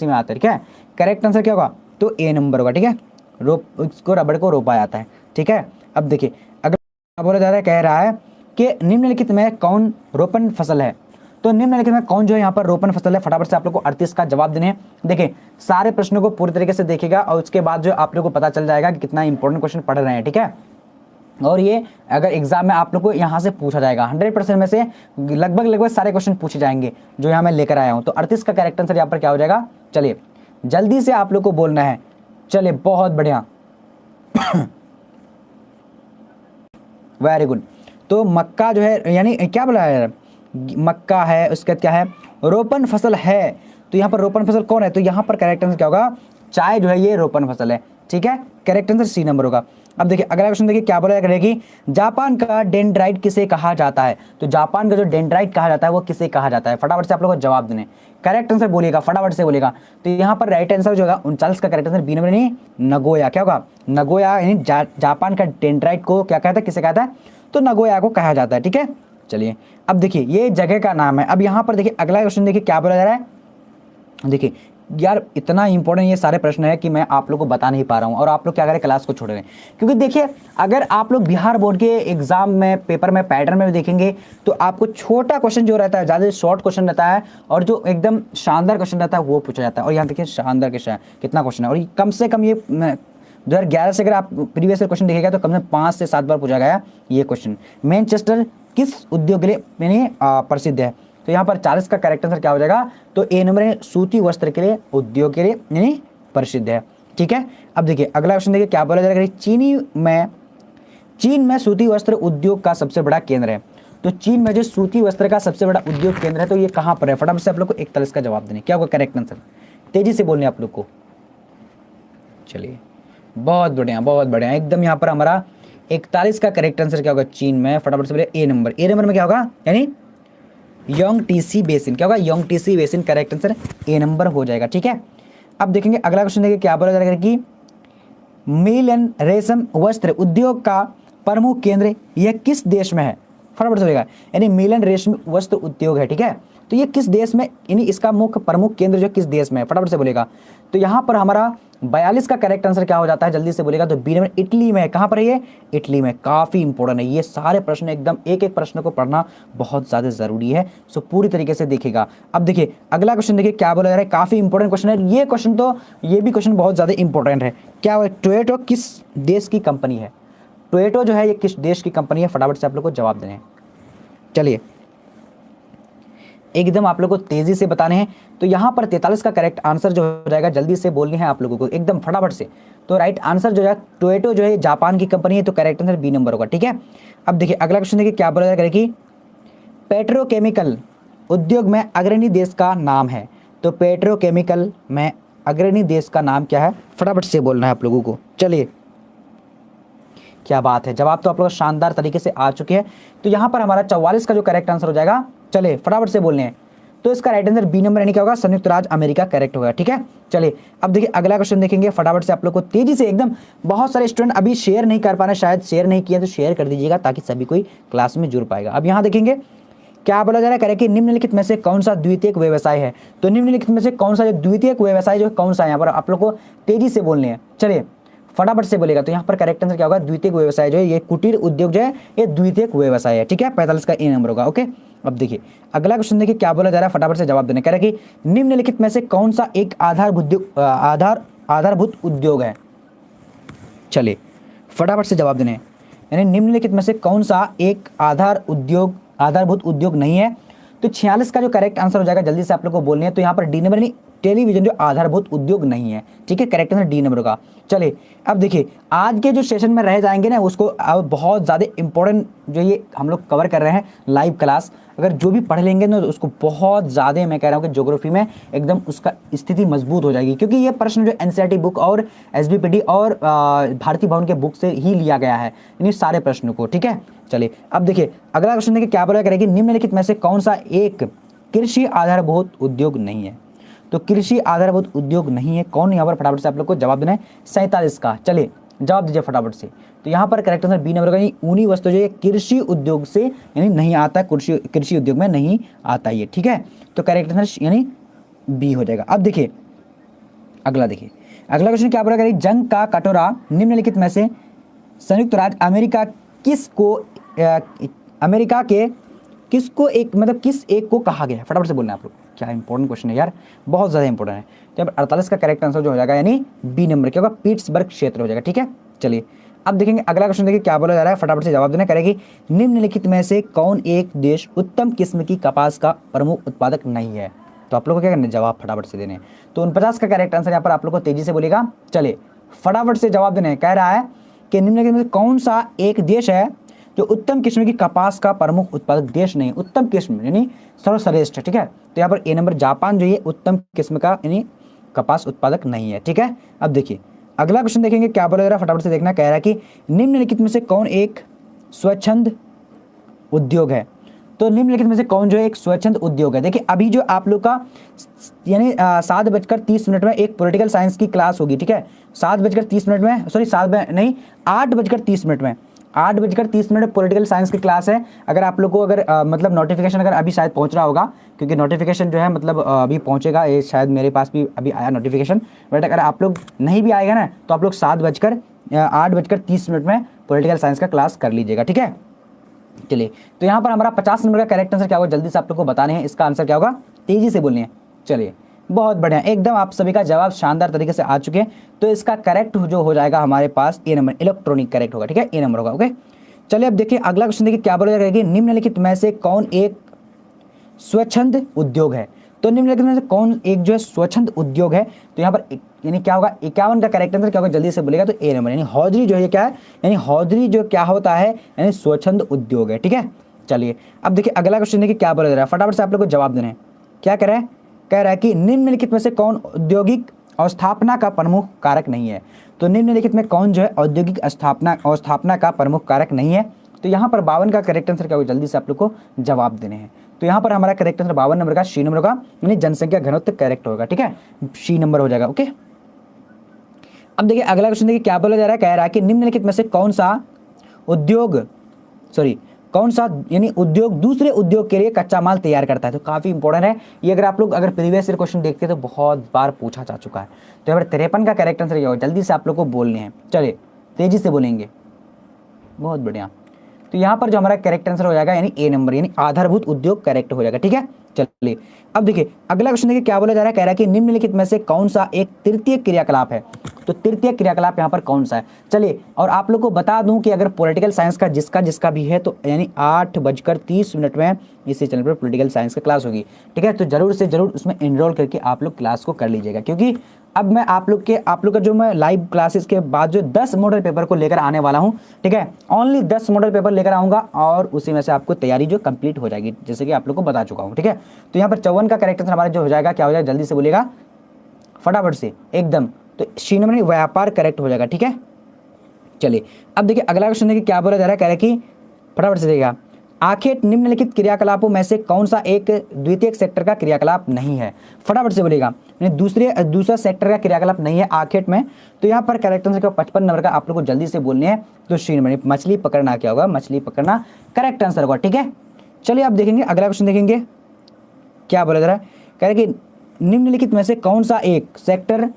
में आता है। ठीक है, करेक्ट आंसर क्या होगा, तो ए नंबर होगा। ठीक है, इसको रबर को रोपा जाता है। ठीक है, अब देखिए अगर बोला जा रहा है, कह रहा है कि निम्नलिखित में कौन रोपण फसल है। तो निम्नलिखित में कौन जो है यहाँ पर रोपण फसल है, फटाफट से आप लोग को 38 का जवाब देने हैं। देखिए सारे प्रश्नों को पूरी तरीके से देखिएगा और उसके बाद जो आप लोग को पता चल जाएगा कि कितना इंपॉर्टेंट क्वेश्चन पढ़ रहे हैं। ठीक है, और ये अगर एग्जाम में आप लोग को यहाँ से पूछा जाएगा 100% में से लगभग सारे क्वेश्चन पूछे जाएंगे जो यहाँ मैं लेकर आया हूँ। तो 38 का करेक्ट आंसर यहाँ पर क्या हो जाएगा, चलिए जल्दी से आप लोग को बोलना है। चलिए बहुत बढ़िया, वेरी गुड। तो मक्का जो है यानी क्या बोला है, मक्का है, उसके बाद क्या है, रोपण फसल है। तो यहाँ पर रोपण फसल कौन है, तो यहाँ पर करेक्ट आंसर क्या होगा, चाय जो है ये रोपण फसल है। ठीक है, करेक्ट आंसर सी नंबर होगा। अब देखिए अगला क्वेश्चन देखिए क्या बोला करेगी, जापान का डेंड्राइट किसे कहा जाता है। तो जापान का जो डेंड्राइट कहा जाता है वो किसे कहा जाता है, फटाफट से आप लोगों को जवाब देने। करेक्ट आंसर बोलिएगा, फटाफट से बोलिएगा। तो यहाँ पर राइट आंसर जो होगा 39 का करेक्ट आंसर बी नंबर नहीं, नगोया। क्या होगा, नगोया, यानी जापान का डेंड्राइट को क्या कहता है, किसे कहता है, तो नगोया को कहा जाता है। ठीक है, चलिए अब देखिए ये जगह का नाम है। अब यहाँ पर देखिए अगला क्वेश्चन देखिए क्या बोला जा रहा है। देखिए यार इतना इंपॉर्टेंट ये सारे प्रश्न है कि मैं आप लोग को बता नहीं पा रहा हूँ और आप लोग क्या करें, क्लास को छोड़ रहे हैं। क्योंकि देखिए अगर आप लोग बिहार बोर्ड के एग्जाम में पेपर में पैटर्न में देखेंगे तो आपको छोटा क्वेश्चन जो रहता है, ज़्यादा शॉर्ट क्वेश्चन रहता है और जो एकदम शानदार क्वेश्चन रहता है वो पूछा जाता है। और यहाँ देखिए शानदार कितना क्वेश्चन है, और कम से कम ये 2011 से अगर आप प्रीवियस क्वेश्चन देखेगा तो कम से कम 5 से 7 बार पूछा गया ये क्वेश्चन। मैनचेस्टर किस उद्योग के लिए यानी प्रसिद्ध है। तो यहाँ पर 40 का करेक्ट आंसर क्या हो जाएगा, तो ए नंबर है, सूती वस्त्र के लिए, उद्योग के लिए यानी प्रसिद्ध है। ठीक है, अब देखिए अगला क्वेश्चन देखिए क्या बोला जाएगा, चीन में सूती वस्त्र उद्योग का सबसे बड़ा केंद्र है। तो चीन में जो सूती वस्त्र का सबसे बड़ा उद्योग केंद्र है तो ये कहाँ पर है, फटाफट से आप लोग को 41 का जवाब देने। क्या होगा करेक्ट आंसर, तेजी से बोलने आप लोग को। चलिए बहुत बढ़िया एकदम। यहाँ पर हमारा 41 का करेक्ट आंसर क्या होगा, चीन में, फटाफट से बोले ए नंबर। ए नंबर में क्या होगा, यानी यांगटीसी बेसिन। क्या होगा, Yangtze basin, correct answer A number हो जाएगा। ठीक है, अब देखेंगे अगला क्वेश्चन देखिए क्या बोला जाएगा कि मिल एंड रेशम वस्त्र उद्योग का प्रमुख केंद्र यह किस देश में है, फटाफट से बोलेगा। यानी मिल एंड रेशम वस्त्र उद्योग है। ठीक है, तो ये किस देश में, यानी इसका मुख्य प्रमुख केंद्र जो किस देश में है, फटाफट से बोलेगा। तो यहाँ पर हमारा 42 का करेक्ट आंसर क्या हो जाता है, जल्दी से बोलेगा। तो बी नंबर इटली में। कहाँ पर है ये, इटली में। काफ़ी इंपॉर्टेंट है ये सारे प्रश्न, एकदम एक एक प्रश्न को पढ़ना बहुत ज़्यादा ज़रूरी है। सो पूरी तरीके से देखिएगा। अब देखिए अगला क्वेश्चन देखिए क्या बोला जा रहा है, काफ़ी इंपॉर्टेंट क्वेश्चन है ये क्वेश्चन। तो ये भी क्वेश्चन बहुत ज़्यादा इंपॉर्टेंट है। क्या है, टोयोटो किस देश की कंपनी है। टोयोटो जो है ये किस देश की कंपनी है, फटाफट से आप लोग को जवाब देने हैं। चलिए एकदम आप लोग को तेजी से बताने हैं। तो यहाँ पर 43 का करेक्ट आंसर जो हो जाएगा, जल्दी से बोलनी है आप लोगों को एकदम फटाफट से। तो राइट आंसर जो है टोयोटो जो है जापान की कंपनी है, तो करेक्ट आंसर बी नंबर होगा। ठीक है, अब देखिए अगला क्वेश्चन देखिए क्या बोला जाएगा कि पेट्रोकेमिकल उद्योग में अग्रणी देश का नाम है। तो पेट्रोकेमिकल में अग्रणी देश का नाम क्या है, फटाफट से बोलना है आप लोगों को। चलिए क्या बात है, जवाब तो आप लोग शानदार तरीके से आ चुके हैं। तो यहाँ पर हमारा 44 का जो करेक्ट आंसर हो जाएगा, चलिए फटाफट से बोलने हैं। तो इसका राइट आंसर बी नंबर यानी क्या होगा, संयुक्त राज्य अमेरिका करेक्ट होगा। ठीक है, चलिए अब देखिए अगला क्वेश्चन देखेंगे फटाफट से आप लोग को तेजी से एकदम। बहुत सारे स्टूडेंट अभी शेयर नहीं कर पा रहे, शायद शेयर नहीं किया तो शेयर कर दीजिएगा ताकि सभी कोई क्लास में जुड़ पाएगा। अब यहाँ देखेंगे क्या बोला जा रहा है, करें कि निम्नलिखित में से कौन सा द्वितीयक व्यवसाय है। तो निम्नलिखित में से कौन सा जो द्वितीयक व्यवसाय जो कौन सा है, यहाँ पर आप लोग को तेजी से बोलने हैं। चलिए फटाफट से बोलेगा। तो यहाँ पर करेक्ट आंसर क्या होगा, द्वितीयक व्यवसाय जो है ये कुटीर उद्योग जो है ये द्वितीयक व्यवसाय है। ठीक है, 45 का ए नंबर होगा। ओके, अब देखिए अगला क्वेश्चन देखिए क्या बोला जा रहा है, फटाफट से जवाब देने। कह रहा है कि निम्नलिखित में से कौन सा एक आधारभूत उद्योग है। चलिए फटाफट से जवाब देने, यानी निम्नलिखित में से कौन सा एक आधारभूत उद्योग नहीं है। तो 46 का जो करेक्ट आंसर हो जाएगा, जल्दी से आप लोग को बोलने हैं। तो यहाँ पर डी नंबर यानी टेलीविजन जो आधारभूत उद्योग नहीं है, ठीक है, करेक्ट आंसर डी नंबर का। चलिए अब देखिए आज के जो सेशन में रह जाएंगे ना उसको अब बहुत ज़्यादा इंपॉर्टेंट जो ये हम लोग कवर कर रहे हैं लाइव क्लास, अगर जो भी पढ़ लेंगे ना तो उसको बहुत ज़्यादा मैं कह रहा हूँ कि ज्योग्राफी में एकदम उसका स्थिति मजबूत हो जाएगी, क्योंकि ये प्रश्न जो एनसीईआरटी बुक और एसबीपीटी और भारतीय भवन के बुक से ही लिया गया है इन सारे प्रश्नों को, ठीक है। चलिए अब देखिए अगला क्वेश्चन देखिए क्या बोला करेगी, निम्नलिखित में से कौन सा एक कृषि आधारभूत उद्योग नहीं है। तो कृषि आधारभूत उद्योग नहीं है कौन, यहाँ पर फटाफट से आप लोग को जवाब देना है 47 का। चलिए जवाब दीजिए फटाफट से। तो यहाँ पर करेक्ट आंसर बी नंबर का, ऊनी वस्तु जो है कृषि उद्योग से यानी नहीं आता, कृषि उद्योग में नहीं आता ये, ठीक है। तो करेक्ट आंसर यानी बी हो जाएगा। अब देखिए अगला, देखिए अगला क्वेश्चन क्या बोला करेगी, जंग का कटोरा निम्नलिखित में से संयुक्त राज्य अमेरिका किसको अमेरिका के किसको एक मतलब किस एक को कहा गया है, फटाफट से बोलना है आप लोग। क्या इंपॉर्टेंट क्वेश्चन है यार, बहुत ज़्यादा इंपॉर्टेंट है। तो 48 का करेक्ट आंसर जो हो जाएगा यानी बी नंबर क्या होगा, पीट्सबर्ग क्षेत्र हो जाएगा, ठीक है। चलिए अब देखेंगे अगला क्वेश्चन, देखिए क्या बोला जा रहा है, फटाफट से जवाब देना। करेगी निम्नलिखित में से कौन एक देश उत्तम किस्म की कपास का प्रमुख उत्पादक नहीं है। तो आप लोग को क्या करना है, जवाब फटाफट से देने हैं। तो 49 का करेक्ट आंसर यहाँ पर आप लोग को तेजी से बोलेगा। चलिए फटाफट से जवाब देने, कह रहा है कि निम्नलिखित में से कौन सा एक देश है जो उत्तम किस्म की कपास का प्रमुख उत्पादक देश नहीं, उत्तम किस्म यानी सर्वश्रेष्ठ, ठीक है। तो यहाँ पर ए नंबर जापान जो ये उत्तम किस्म का यानी कपास उत्पादक नहीं है, ठीक है। अब देखिए अगला क्वेश्चन देखेंगे क्या बोला जा रहा है, फटाफट से देखना। कह रहा है कि निम्नलिखित में से कौन एक स्वच्छंद उद्योग है। तो निम्नलिखित में से कौन जो है एक स्वच्छंद उद्योग है। देखिए अभी जो आप लोग का यानी 7:30 में एक पॉलिटिकल साइंस की क्लास होगी, ठीक है। 7:30 में, सॉरी 8:30 में 8:30 पॉलिटिकल साइंस की क्लास है। अगर आप लोग को अगर मतलब नोटिफिकेशन अगर अभी शायद पहुंच रहा होगा, क्योंकि नोटिफिकेशन जो है मतलब अभी पहुंचेगा, ये शायद मेरे पास भी अभी आया नोटिफिकेशन, बट अगर आप लोग नहीं भी आएगा ना तो आप लोग 8:30 में पॉलिटिकल साइंस का क्लास कर लीजिएगा, ठीक है। चलिए तो यहाँ पर हमारा 50 नंबर का करेक्ट आंसर क्या होगा, जल्दी से आप लोग को बताने हैं। इसका आंसर क्या होगा, तेजी से बोलनी है। चलिए बहुत बढ़िया, एकदम आप सभी का जवाब शानदार तरीके से आ चुके हैं। तो इसका करेक्ट जो हो जाएगा हमारे पास ए नंबर, इलेक्ट्रॉनिक करेक्ट होगा, ठीक है, ए नंबर होगा, ओके। चलिए अब देखिए अगला क्वेश्चन, देखिए क्या बोला जाएगा, निम्नलिखित में से कौन एक स्वच्छंद उद्योग है। तो निम्नलिखित में से कौन एक जो है स्वच्छंद उद्योग है। तो यहाँ पर यानी क्या होगा, 51 का करेक्ट आंसर क्या होगा, जल्दी से बोलेगा। तो ए नंबर यानी हौजरी जो है क्या है, यानी हौजरी जो क्या होता है यानी स्वच्छंद उद्योग है, ठीक है। चलिए अब देखिए अगला क्वेश्चन देखिए क्या बोला जा रहा है, फटाफट से आप लोग को जवाब देना है। क्या कह रहा है, कह रहा है कि निम्नलिखित में से कौन औद्योगिक अवस्थापना का प्रमुख कारक नहीं है। तो निम्नलिखित में कौन जो है औद्योगिक अवस्थापना का प्रमुख कारक नहीं है। तो यहाँ पर 52 का करेक्ट आंसर क्या होगा, जल्दी से आप लोग को जवाब देने हैं। तो यहाँ पर हमारा करेक्ट आंसर 52 नंबर का सी नंबर का यानी जनसंख्या घनत्व करेक्ट होगा, ठीक है, सी नंबर हो जाएगा, ओके। अब देखिए अगला क्वेश्चन देखिए क्या बोला जा रहा है, कह रहा है कि निम्नलिखित में से कौन सा यानी उद्योग दूसरे उद्योग के लिए कच्चा माल तैयार करता है। तो काफी इंपॉर्टेंट है ये, अगर आप लोग अगर प्रीवियस ईयर क्वेश्चन देखते हैं तो बहुत बार पूछा जा चुका है। तो यहाँ पर 53 का करेक्ट आंसर क्या होगा, जल्दी से आप लोग को बोलने हैं। चलिए तेजी से बोलेंगे, बहुत बढ़िया। तो यहाँ पर जो हमारा करेक्ट आंसर हो जाएगा यानी ए नंबर यानी आधारभूत उद्योग करेक्ट हो जाएगा, ठीक है। चलिए अब देखिए अगला क्वेश्चन देखिए क्या बोला जा रहा है, कह रहा है कि निम्नलिखित में से कौन सा एक तृतीय क्रियाकलाप है। तो तृतीय क्रियाकलाप यहाँ पर कौन सा है। चलिए और आप लोग को बता दूं कि अगर पॉलिटिकल साइंस का जिसका भी है तो यानी 8:30 में इसी चैनल पर पॉलिटिकल साइंस का क्लास होगी, ठीक है। तो जरूर से जरूर उसमें एनरोल करके आप लोग क्लास को कर लीजिएगा, क्योंकि अब मैं आप लोग का जो मैं लाइव क्लासेस के बाद जो 10 मॉडल पेपर को लेकर आने वाला हूं, ठीक है, ओनली 10 मॉडल पेपर लेकर आऊंगा और उसी में से आपको तैयारी जो कंप्लीट हो जाएगी, जैसे कि आप लोग को बता चुका हूं, ठीक है। तो यहाँ पर 54 का करेक्ट आंसर हमारा जो हो जाएगा क्या हो जाएगा, जल्दी से बोलिएगा फटाफट से एकदम। तो सी नंबर व्यापार करेक्ट हो जाएगा, ठीक है। चलिए अब देखिए अगला क्वेश्चन देखिए क्या बोला जा रहा है, कह रहा है कि फटाफट से देखिएगा, आखिर निम्नलिखित क्रियाकलापों में से कौन सा एक द्वितीयक सेक्टर का क्रियाकलाप नहीं है। फटाफट से बोलेगा, दूसरा सेक्टर का क्रियाकलाप नहीं है आखिर में। तो यहाँ पर करेक्ट आंसर 55 नंबर का आप लोग को जल्दी से बोलने हैं। तो सी नंबर मछली पकड़ना क्या होगा, मछली पकड़ना करेक्ट आंसर होगा, ठीक है। चलिए आप देखेंगे अगला क्वेश्चन देखेंगे क्या बोला जा रहा है, कह रहे कि निम्नलिखित में से कौन सा एक सेक्टर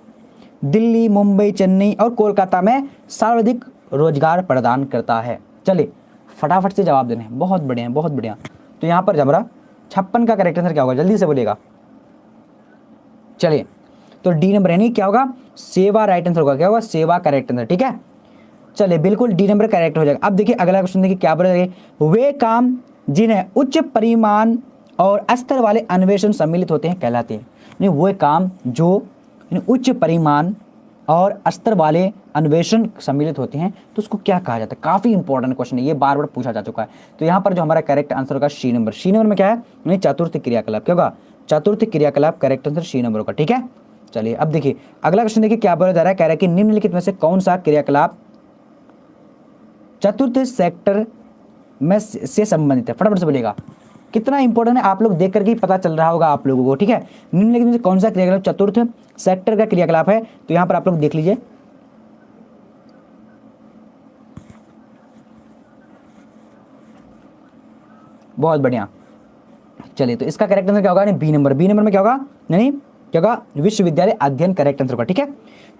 दिल्ली, मुंबई, चेन्नई और कोलकाता में सर्वाधिक रोजगार प्रदान करता है। चलिए फटाफट से जवाब देने, बहुत बढ़िया बहुत बढ़िया। तो यहाँ पर हमारा 56 का करेक्ट आंसर क्या होगा, जल्दी से बोलिएगा। चलिए तो डी नंबर यानी क्या होगा, सेवा राइट आंसर होगा, क्या होगा, सेवा करेक्ट आंसर, ठीक है। चलिए बिल्कुल डी नंबर करेक्ट हो जाएगा। अब देखिए अगला क्वेश्चन देखिए क्या बोला जाएगा, वे काम जिन्हें उच्च परिमाण और स्तर वाले अन्वेषण सम्मिलित होते हैं कहलाते हैं। यानी वो काम जो उच्च परिमाण और स्तर वाले अन्वेषण सम्मिलित होते हैं तो उसको क्या कहा जाता है। काफी इंपॉर्टेंट क्वेश्चन है, ये बार बार पूछा जा चुका है। तो यहाँ पर जो हमारा करेक्ट आंसर होगा सी नंबर। सी नंबर में क्या है, यानी चतुर्थ क्रियाकलाप। क्या होगा, चतुर्थ क्रियाकलाप करेक्ट आंसर सी नंबर होगा। ठीक है, चलिए अब देखिए अगला क्वेश्चन देखिए क्या बोला जा रहा है। कह रहा है कि निम्नलिखित में से कौन सा क्रियाकलाप चतुर्थ सेक्टर में से संबंधित है। फटाफट से बोलिएगा, कितना इंपॉर्टेंट है आप लोग देख करके ही पता चल रहा होगा आप लोगों को। ठीक है, निम्नलिखित में से कौन सा क्रियाकलाप चतुर्थ सेक्टर का क्रियाकलाप है। तो यहां पर आप लोग देख लीजिए, बहुत बढ़िया। चलिए तो इसका करेक्ट आंसर क्या होगा, बी नंबर। बी नंबर में क्या होगा, यानी क्या होगा, विश्वविद्यालय अध्ययन करेक्ट आंसर होगा। ठीक है,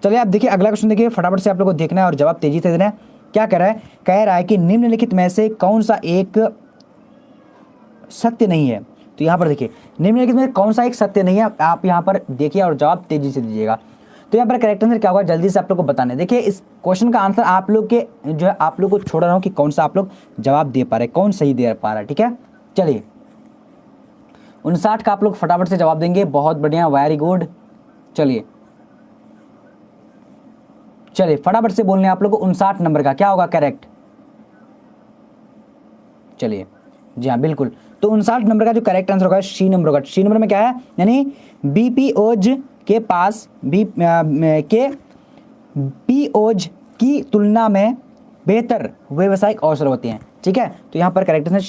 चलिए आप देखिए अगला क्वेश्चन देखिए, फटाफट से आप लोगों को देखना है और जवाब तेजी से देना है। क्या कह रहा है, कह रहा है कि निम्नलिखित में से कौन सा एक सत्य नहीं है। तो यहां पर देखिए निम्नलिखित में कौन सा एक सत्य नहीं है, आप यहां पर देखिए और जवाब तेजी से दीजिएगा। तो यहाँ पर करेक्ट आंसर क्या होगा, जल्दी से आप लोग को बताना है। देखिए इस क्वेश्चन का आंसर आप लोग के जो है आप लोग को छोड़ रहा हूं कि कौन सा आप लोग जवाब दे पा रहे, कौन सही दे पा रहा है। ठीक है, चलिए 59 का आप लोग फटाफट से जवाब देंगे, बहुत बढ़िया, वेरी गुड। चलिए चलिए फटाफट से बोलने आप लोग को 59 नंबर का क्या होगा करेक्ट। चलिए जी हाँ बिल्कुल, तो 59 नंबर का जो करेक्ट आंसर होगा सी नंबर होगा। सी नंबर में क्या है, यानी बीपीओज के पास के पीओज की तुलना में बेहतर व्यावसायिक अवसर होते हैं। ठीक है, तो यहाँ पर correct answer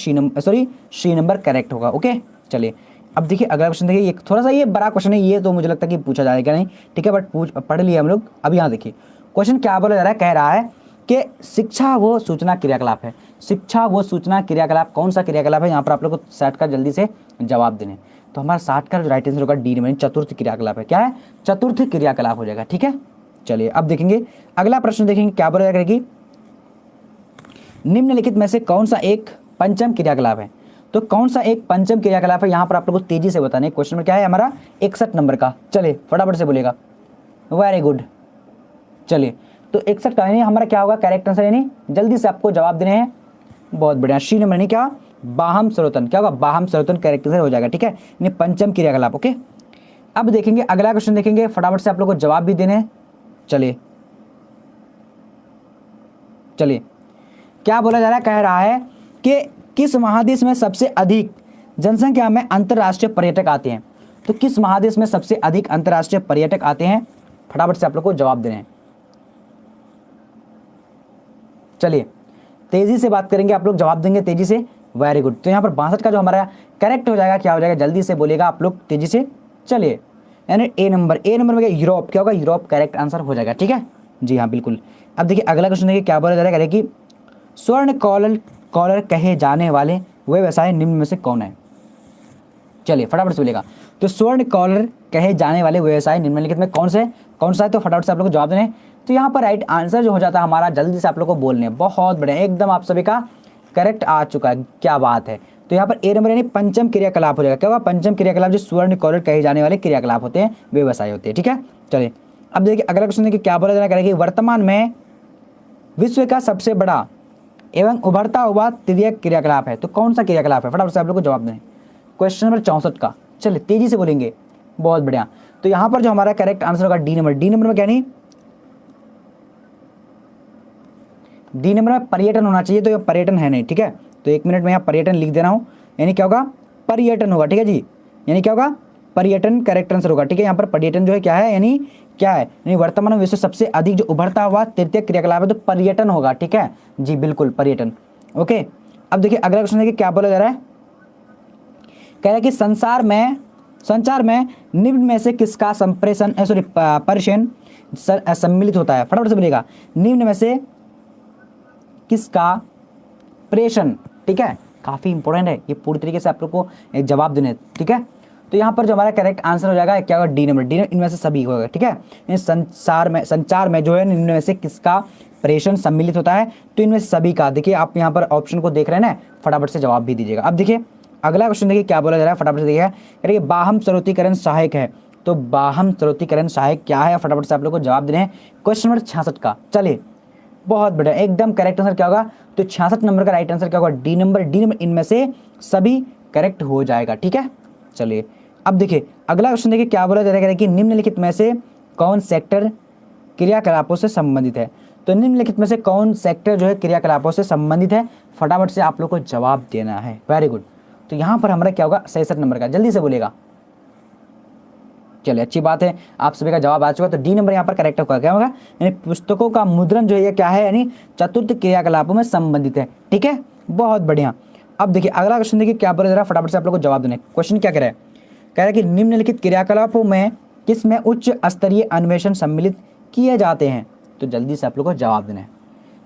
C number correct होगा। ओके, चलिए अब देखिए अगला क्वेश्चन देखिए, ये थोड़ा सा ये बड़ा क्वेश्चन है, ये तो मुझे लगता है कि पूछा जाएगा नहीं। ठीक है, बट पढ़ लिया हम लोग। अब यहाँ देखिए क्वेश्चन क्या बोला जा रहा है, कह रहा है कि शिक्षा व सूचना क्रियाकलाप है। शिक्षा व सूचना क्रियाकलाप कौन सा क्रियाकलाप है, यहाँ पर आप लोग को 60 का जल्दी से जवाब देने। तो हमारा 60 का जो राइट आंसर होगा डी नंबर, चतुर्थ क्रियाकलाप है। क्या है, चतुर्थ क्रियाकलाप हो जाएगा। ठीक है, चलिए अब देखेंगे अगला प्रश्न, देखेंगे क्या बोला जाएगा कि निम्नलिखित में से कौन सा एक पंचम क्रियाकलाप है। तो कौन सा एक पंचम क्रियाकलाप है, यहाँ पर आप लोग को तेजी से बताने। क्वेश्चन में क्या है हमारा 61 नंबर का। चलिए फटाफट से बोलेगा, वेरी गुड। चलिए तो 61 का यानी हमारा क्या होगा करेक्ट आंसर, यानी जल्दी से आपको जवाब देने हैं। बहुत बढ़िया, सी नंबर यानी क्या, बाहम सरोतन। क्या होगा, बाहम सरोतन करेक्ट आंसर हो जाएगा। ठीक है, यानी पंचम क्रियाकलाप। ओके, अब देखेंगे अगला क्वेश्चन, देखेंगे फटाफट से आप लोग को जवाब भी देने हैं। चलिए चलिए क्या बोला जा रहा है, कह रहा है कि किस महादेश में सबसे अधिक जनसंख्या में अंतर्राष्ट्रीय पर्यटक आते हैं। तो किस महादेश में सबसे अधिक अंतर्राष्ट्रीय पर्यटक आते हैं, फटाफट से आप लोग को जवाब देने हैं। चलिए तेजी से बात करेंगे, आप लोग जवाब देंगे तेजी से, वेरी गुड। तो यहाँ पर 62 का जो हमारा करेक्ट हो जाएगा, क्या हो जाएगा, जल्दी से बोलेगा आप लोग तेजी से। चलिए यानी ए नंबर। ए नंबर में क्या, यूरोप। क्या होगा, यूरोप करेक्ट आंसर हो जाएगा। ठीक है, जी हाँ बिल्कुल। अब देखिए अगला क्वेश्चन देखिए क्या बोला जा रहा है कि स्वर्ण कॉलर कहे जाने वाले व्यवसाय निम्न में से कौन है। चलिए फटाफट से बोलेगा, तो स्वर्ण कॉलर कहे जाने वाले व्यवसाय निम्नलिखित में कौन सा है। तो फटाफट से आप लोग को जवाब देने। तो यहाँ पर राइट आंसर जो हो जाता है हमारा, जल्दी से आप लोग को बोलने। बहुत बढ़िया, एकदम आप सभी का करेक्ट आ चुका है, क्या बात है। तो यहाँ पर ए नंबर यानी पंचम क्रियाकलाप हो जाएगा। क्या होगा, पंचम क्रियाकलाप जो स्वर्ण कॉलर कहे जाने वाले क्रियाकलाप होते हैं, व्यवसाय होते हैं। ठीक है, चलिए अब देखिए अगला क्वेश्चन देखिए क्या बोला जा रहा है कि वर्तमान में विश्व का सबसे बड़ा एवं उभरता हुआ तृतीय क्रियाकलाप है। तो कौन सा क्रियाकलाप है, फटाफट से आप लोग को जवाब दें। क्वेश्चन नंबर 64 का, चलिए तेजी से बोलेंगे, बहुत बढ़िया। तो यहाँ पर जो हमारा करेक्ट आंसर होगा डी नंबर। डी नंबर में क्या नहीं, डी नंबर में पर्यटन होना चाहिए, तो ये पर्यटन है नहीं। ठीक है, तो 1 मिनट में यहाँ पर्यटन लिख दे रहा हूँ, यानी क्या होगा, पर्यटन होगा। ठीक है जी, यानी क्या होगा, पर्यटन करेक्ट आंसर होगा। ठीक है, यहाँ पर पर्यटन जो है क्या है, यानी क्या है, यानी वर्तमान में विश्व सबसे अधिक जो उभरता हुआ तृतीय क्रियाकलाप है, तो पर्यटन होगा। ठीक है जी बिल्कुल, पर्यटन। ओके, अब देखिए अगला क्वेश्चन देखिए क्या बोला जा रहा है, कह रहा है कि संचार में निम्न में से किसका परिक्षण सम्मिलित होता है। फटाफट से बोलिएगा, निम्न में से किसका प्रेषण। ठीक है, काफी इंपॉर्टेंट है ये, पूरी तरीके से आप लोग को एक जवाब देने। ठीक है, तो यहाँ पर जो हमारा करेक्ट आंसर हो जाएगा क्या होगा, डी नंबर। डी नंबर इनमें से सभी होगा। ठीक है, संचार में जो है इनमें में से किसका प्रेषण सम्मिलित होता है, तो इनमें से सभी का। देखिए आप यहाँ पर ऑप्शन को देख रहे हैं ना, फटाफट से जवाब भी दीजिएगा। अब देखिए अगला क्वेश्चन देखिए क्या बोला जा रहा है, फटाफट से देखिए, बाह्य स्रोतीकरण सहायक है। तो बाह्य स्रोतीकरण सहायक क्या है, फटाफट से आप लोग को जवाब देने हैं। क्वेश्चन नंबर 66 का, चलिए बहुत बढ़िया, एकदम करेक्ट आंसर क्या होगा, तो 66 नंबर का राइट आंसर क्या होगा, डी नंबर। डी नंबर इनमें से सभी करेक्ट हो जाएगा। ठीक है, चलिए अब देखिए अगला क्वेश्चन देखिए क्या बोला जा रहा है कि निम्नलिखित में से कौन सेक्टर क्रियाकलापों से संबंधित है। तो निम्नलिखित में से कौन सेक्टर जो है क्रियाकलापों से संबंधित है, फटाफट से आप लोग को जवाब देना है। Very good. तो यहाँ पर हमारा क्या होगा 66 नंबर का, जल्दी से बोलेगा। चलिए अच्छी बात है, आप सभी का जवाब आ चुका। तो डी नंबर यहाँ पर करेक्ट होगा। क्या होगा, यानी पुस्तकों का मुद्रण जो है क्या है, यानी चतुर्थ क्रियाकलापों में संबंधित है। ठीक है, बहुत बढ़िया। अब देखिए अगला क्वेश्चन देखिए क्या बोला जा रहा है, फटाफट से आप लोग को जवाब देना है। क्वेश्चन क्या कह रहा है, कह रहा है कि निम्नलिखित क्रियाकलापों में किसमें उच्च स्तरीय अन्वेषण सम्मिलित किए जाते हैं। तो जल्दी से आप लोग को जवाब देना है।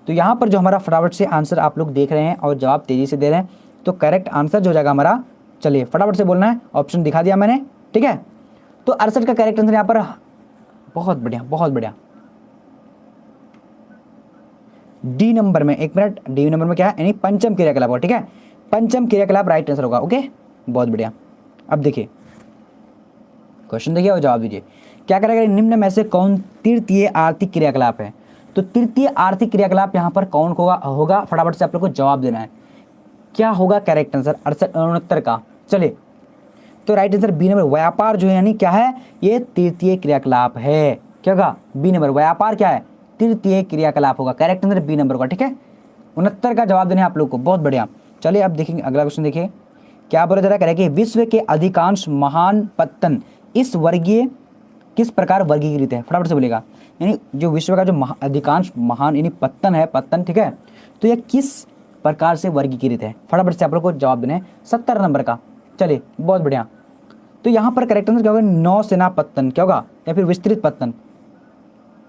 तो यहाँ पर जो हमारा फटाफट से आंसर आप लोग देख रहे हैं और जवाब तेजी से दे रहे हैं, तो करेक्ट आंसर जो हो जाएगा हमारा, चलिए फटाफट से बोलना है, ऑप्शन दिखा दिया मैंने। ठीक है, तो 68 का करेक्ट आंसर यहाँ पर, बहुत बढ़िया बहुत बढ़िया, डी नंबर में, एक मिनट, डी नंबर में क्या है, यानी पंचम क्रियाकलाप होगा। ठीक है, पंचम क्रियाकलाप राइट आंसर होगा। ओके, बहुत बढ़िया। अब देखिए क्वेश्चन देखिए और जवाब दीजिए। क्या करेगा, निम्न में से कौन तृतीय आर्थिक क्रियाकलाप है। तो तृतीय आर्थिक क्रियाकलाप यहाँ पर कौन होगा, फटाफट से आप लोग को जवाब देना है। क्या होगा करेक्ट आंसर 69 का। चलिए तो राइट आंसर बी नंबर, व्यापार जो है यानी क्या है, ये तृतीय क्रियाकलाप है। क्या होगा, बी नंबर, व्यापार क्या है, तृतीय क्रियाकलाप होगा। करेक्ट आंसर बी नंबर होगा। ठीक है, 69 का जवाब देना है आप लोग को, बहुत बढ़िया। चलिए अब देखेंगे अगला क्वेश्चन देखिए क्या बोला जा रहा है कि विश्व के अधिकांश महान पत्तन इस वर्गीय किस प्रकार वर्गीकृत है। फटाफट से बोलेगा, यानी जो विश्व का जो अधिकांश महान यानी पत्तन है, पत्तन, ठीक है, तो यह किस प्रकार से वर्गीकृत है। फटाफट से आप लोग को जवाब देना है 70 नंबर का। चलिए बहुत बढ़िया। तो यहाँ पर करेक्ट आंसर क्या होगा, नौसेना पत्तन, क्या होगा, या फिर विस्तृत पत्तन।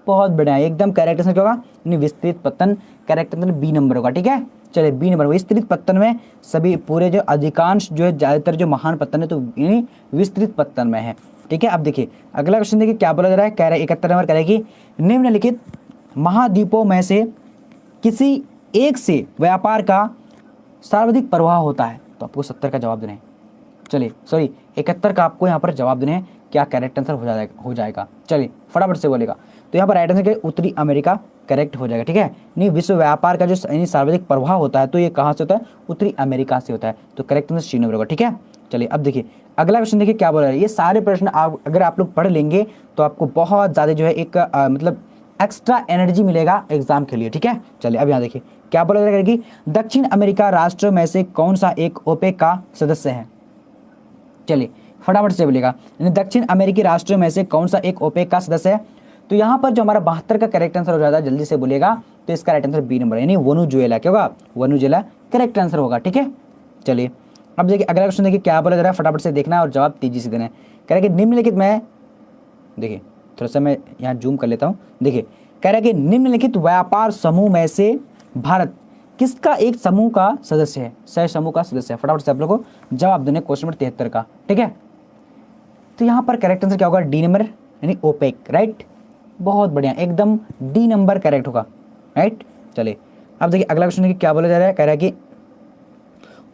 बहुत बढ़िया, एकदम करेक्ट आंसर क्या होगा, यानी विस्तृत पत्तन। करेक्ट आंसर बी नंबर होगा। ठीक है, चलिए बी नंबर, विस्तृत पत्तन में सभी पूरे जो अधिकांश जो है ज़्यादातर जो महान पत्तन है तो यानी विस्तृत पत्तन में है। ठीक है, अब देखिए अगला क्वेश्चन देखिए क्या बोला जा रहा है, कह रहा है 71 नंबर, कह रहा है कि निम्नलिखित महाद्वीपों में से किसी एक से व्यापार का सर्वाधिक प्रवाह होता है। तो आपको 70 का जवाब देना है। चलिए सॉरी 71 का आपको यहाँ पर जवाब देने हैं। क्या करेक्ट आंसर हो जाएगा, चलिए फटाफट से बोलेगा। तो यहाँ पर राइट आंसर क्या है, उत्तरी अमेरिका करेक्ट हो जाएगा। ठीक है, नहीं विश्व व्यापार का जो यानी सर्वाधिक प्रभाव होता है तो ये कहाँ से होता है, उत्तरी अमेरिका से होता है। तो करेक्ट आंसर सी नंबर होगा। ठीक है, चलिए अब देखिए अगला क्वेश्चन देखिए क्या बोल रहा है। ये सारे प्रश्न अगर आप लोग पढ़ लेंगे तो आपको बहुत ज़्यादा जो है एक मतलब एक्स्ट्रा एनर्जी मिलेगा एग्जाम के लिए। ठीक है, चलिए अब यहाँ देखिए क्या बोला जाएगा कि दक्षिण अमेरिका राष्ट्रों में से कौन सा एक ओपेक का सदस्य है। चलिए फटाफट से बोलेगा, यानी दक्षिण अमेरिकी राष्ट्रों में से कौन सा एक ओपेक का सदस्य है। तो यहाँ पर जो हमारा 72 का करेक्ट आंसर हो जाता है, जल्दी से बोलेगा। तो इसका राइट आंसर बी नंबर, यानी वेनेजुएला। क्या होगा, वेनेजुएला करेक्ट आंसर होगा। ठीक है, चलिए अब देखिए अगला क्वेश्चन देखिए क्या बोला जा रहा है, फटाफट से देखना है और जवाब तेजी से देना है। कह रहा है कि निम्नलिखित में, देखिए थोड़ा सा मैं यहाँ जूम कर लेता हूँ। देखिए कह रहा है कि निम्नलिखित व्यापार समूह में से भारत किसका एक समूह का सदस्य है, सह समूह का सदस्य है। फटाफट से आप लोगों को जवाब देने क्वेश्चन नंबर 73 का। ठीक है, तो यहाँ पर करेक्ट आंसर क्या होगा, डी नंबर, यानी ओपेक। राइट, बहुत बढ़िया, एकदम डी नंबर करेक्ट होगा। राइट, चलिए अब देखिए अगला क्वेश्चन क्या बोला जा रहा है। कह रहा है कि